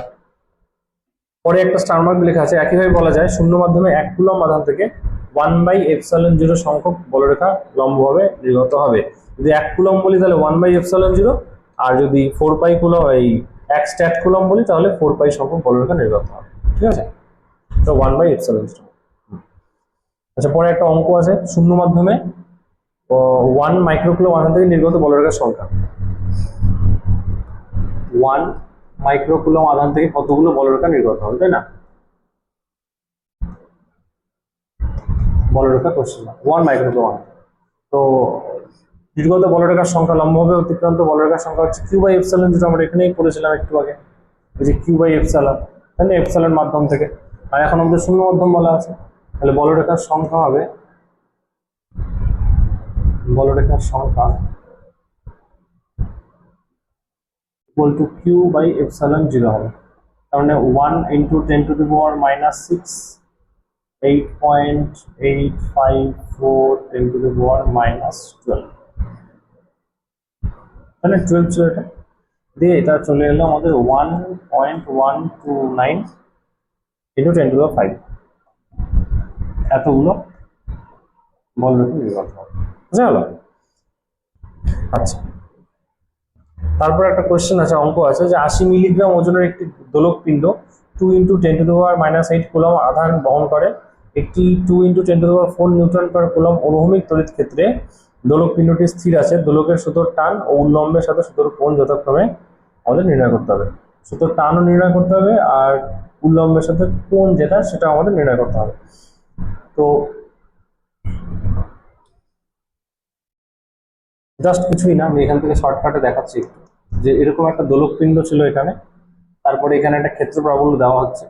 পরে একটা স্টার মার্ক লেখা আছে, একইভাবে বলা যায় শূন্য মাধ্যমে 1 কুলম আধান থেকে 1/ε0 সংখ্যক বলরেখা লম্বভাবে নির্গত হবে। যদি 1 কুলম বলি তাহলে 1/ε0, আর যদি 4π কুলম, এই 1 স্ট্যাট কুলম বলি, তাহলে 4π সংখ্যক বলরেখা নির্গত হবে। ঠিক আছে, তো 1/ε0। আচ্ছা, পরে একটা অঙ্ক আছে, শূন্য মাধ্যমে 1 মাইক্রোকুলম আধান থেকে নির্গত বলরেখার সংখ্যা। 1 মাইক্রোকুলম আধান থেকে কতগুলো বলরেখা নির্গত হবে, তাই না? বলরেখা কোশ্চেন, 1 মাইক্রোকুলম। তো নির্গত বলরেখার সংখ্যা, লম্বভাবে অতিক্রান্ত বলরেখার সংখ্যা হচ্ছে q/ε, যেটা আমরা এখানেই পড়েছিলাম একটু আগে, এই যে q/ε, তাই না? এপসাইলন মাধ্যম থেকে। আর এখন আমাদের শূন্য মাধ্যম বলা আছে, তাহলে বলরেখার সংখ্যা হবে, বলরেখার সংখ্যা ইকুয়াল টু q/ε0 হবে। তার মানে 1 × 10⁻⁻6 8.854 10⁻⁻12, তাহলে 12 ছিল এটা, দিয়ে এটা চলে এলো আমাদের 1.129 × 10⁵। এতগুলো বলরেখা নির্গত হবে, বুঝা গেল? আচ্ছা, তারপর একটা কোয়েশ্চেন আছে, অঙ্ক আছে যে 80 মিলিগ্রাম ওজনের একটি দোলক পিণ্ড 2 × 10⁻⁻8 কুলম আধান বহন করে। একটি 2 × 10⁻4 নিউটন পার কুলম অনুভূমিক তড়িৎ ক্ষেত্রে দোলক পিণ্ডটি স্থির আছে। দোলকের সুতোর টান ও উল্লম্বের সাথে সুতোর কোণ যথাক্রমে আমাদের নির্ণয় করতে হবে। সুতোর টানও নির্ণয় করতে হবে, আর উল্লম্বের সাথে কোণ যেটা, সেটা আমাদের নির্ণয় করতে হবে। তো জাস্ট কিছুই না, আমি এখান থেকে শর্টকাটে দেখাচ্ছি যে এরকম একটা দোলক পিণ্ড ছিল এখানে, তারপরে এখানে একটা ক্ষেত্র প্রাবল্য দেওয়া হচ্ছে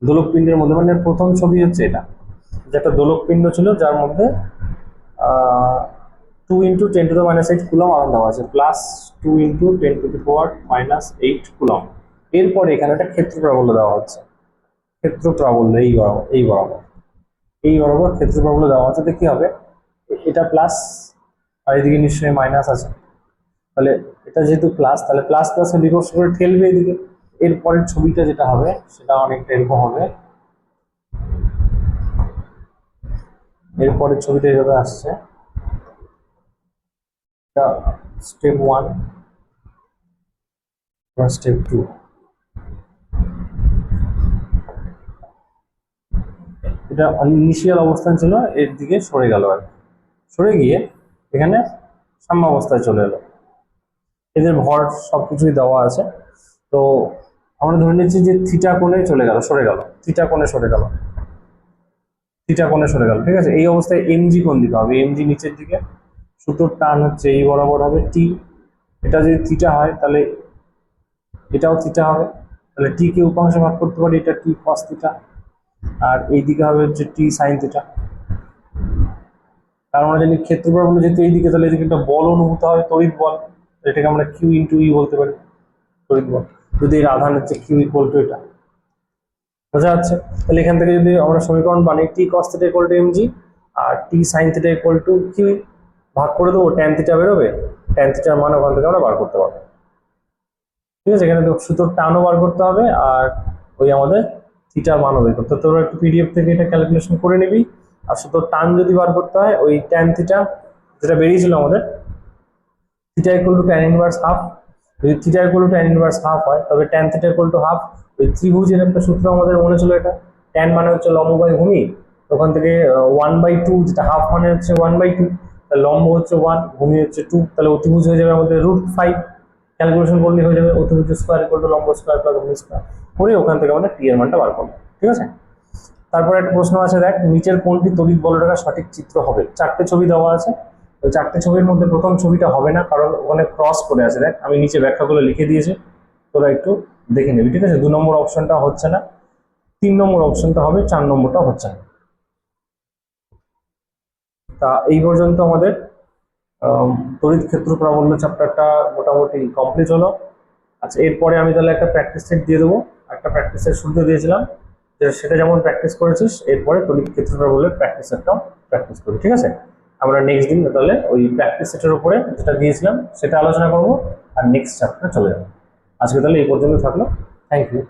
দোলক পিণ্ডের মধ্যে। মানে প্রথম ছবি হচ্ছে এটা, যে একটা দোলক পিণ্ড ছিল যার মধ্যে 2 × 10⁻8 কুলম আধান দেওয়া আছে, প্লাস 2 × 10⁻⁻8 কুলম। এরপরে এখানে একটা ক্ষেত্র প্রাবল্য দেওয়া হচ্ছে, ক্ষেত্র প্রাবল্য এই বরাবর ক্ষেত্র প্রাবল্য দেওয়া হচ্ছে। তো কি হবে, এটা প্লাস আর এদিকে নিশ্চয়ই মাইনাস আছে, তাহলে এটা যেহেতু প্লাস, তাহলে প্লাস প্লাসে বিকর্ষ করে ঠেলবে এদিকে। এরপরের ছবিটা যেটা হবে সেটা অনেকটা এরকম হবে, এরপরের ছবিটা এভাবে আসছে, স্টেপ 1 স্টেপ 2। এটা ইনিশিয়াল অবস্থান ছিল, এর দিকে সরে গেল, আর সরে গিয়ে এখানে সাম্যাবস্থায় চলে এলো। এদের ভর সবকিছুই দেওয়া আছে। তো আমরা ধরে নিচ্ছি যে থিটা কোণে চলে গেল, সরে গেল, থিটা কোণে সরে গেল, থিটা কোণে সরে গেল, ঠিক আছে। এই অবস্থায় এমজি কোণ দিকে হবে, এমজি নিচের দিকে, সুতোর টান হচ্ছে এই বরাবর হবে টি। এটা যদি থিটা হয় তাহলে এটাও থিটা হবে, তাহলে টি কে উপাংশে ভাগ করতে পারি, এটা টি কস থিটা, আর এই দিকে হবে হচ্ছে টি সাইন থিটা। আর আমরা জানি ক্ষেত্রফল বলে যেহেতু এইদিকে, তাহলে এদিকে একটা বল অনুভূত হয়, তড়িৎ বল, এটাকে আমরা কিউ ইন্টু ই বলতে পারি, তড়িৎ বল, যদি এর আধান হচ্ছে কিউ ইকুয়াল টু এটা। বোঝা যাচ্ছে? তাহলে এখান থেকে যদি আমরা সমীকরণ বানাই, T cos theta equal to mg আর T sine theta equal to q, ভাগ করে দেবো, ট্যান থিটা বেরোবে, ট্যান থিটার মান ওখান থেকে আমরা বার করতে পারবো। ঠিক আছে, এখানে তো সুতোর টানও বার করতে হবে আর ওই আমাদের থিটার মানও বের করতে হবে। তোরা একটু পিডিএফ থেকে এটা ক্যালকুলেশন করে নিবি। আর সুতোর টান যদি বার করতে হয়, ওই ট্যান থিটা যেটা বেরিয়েছিল আমাদের, theta equal to tan inverse half, যদি theta equal to tan inverse half হয় তবে tan theta equal to half. ওই ত্রিভুজের একটা সূত্র আমাদের মনে ছিল, এটা ট্যান মানে হচ্ছে লম্ব বাই ভূমি, ওখান থেকে 1/2, যেটা হাফ মানে হচ্ছে 1/2, তাহলে লম্ব হচ্ছে 1, ভূমি হচ্ছে 2, তাহলে অতিভুজ হয়ে যাবে আমাদের √5। ক্যালকুলেশন করলে হয়ে যাবে অতিভুজ স্কোয়ার ইকুয়াল টু লম্ব স্কোয়ার প্লাস ভূমি স্কোয়ার, করে ওখান থেকে আমাদের টি এর মানটা বার করবো। ঠিক আছে, তারপরে একটা প্রশ্ন আছে, দেখ নিচের কোনটি তড়িৎ বলরেখার সঠিক চিত্র হবে। চারটে ছবি দেওয়া আছে, ওই চারটে ছবির মধ্যে প্রথম ছবিটা হবে না, কারণ ওখানে ক্রস করে আছে। দেখ আমি নিচে ব্যাখ্যাগুলো লিখে দিয়েছি, তোরা একটু দেখে নিবি। ঠিক আছে, 2 নম্বর অপশনটা হচ্ছে না, 3 নম্বর অপশনটা হবে, 4 নম্বরটা হচ্ছে না। তা এই পর্যন্ত আমাদের তড়িৎ ক্ষেত্র প্রাবল্য চ্যাপ্টারটা মোটামুটি কমপ্লিট হলো। আচ্ছা, এরপরে আমি তাহলে একটা প্র্যাকটিস সেট দিয়ে দেবো। একটা প্র্যাকটিস সেট শুরুতে দিয়েছিলাম, যে সেটা যেমন প্র্যাকটিস করেছিস, এরপরে তড়িৎ ক্ষেত্র প্রাবল্যের প্র্যাকটিস সেটটাও প্র্যাকটিস করি। ঠিক আছে, আমরা নেক্সট দিন তাহলে ওই প্র্যাকটিস সেটের উপরে যেটা দিয়েছিলাম সেটা আলোচনা করবো, আর নেক্সট চ্যাপ্টারে চলে যাবো। আজকে তাহলে এই পর্যন্ত থাকলো। Thank you.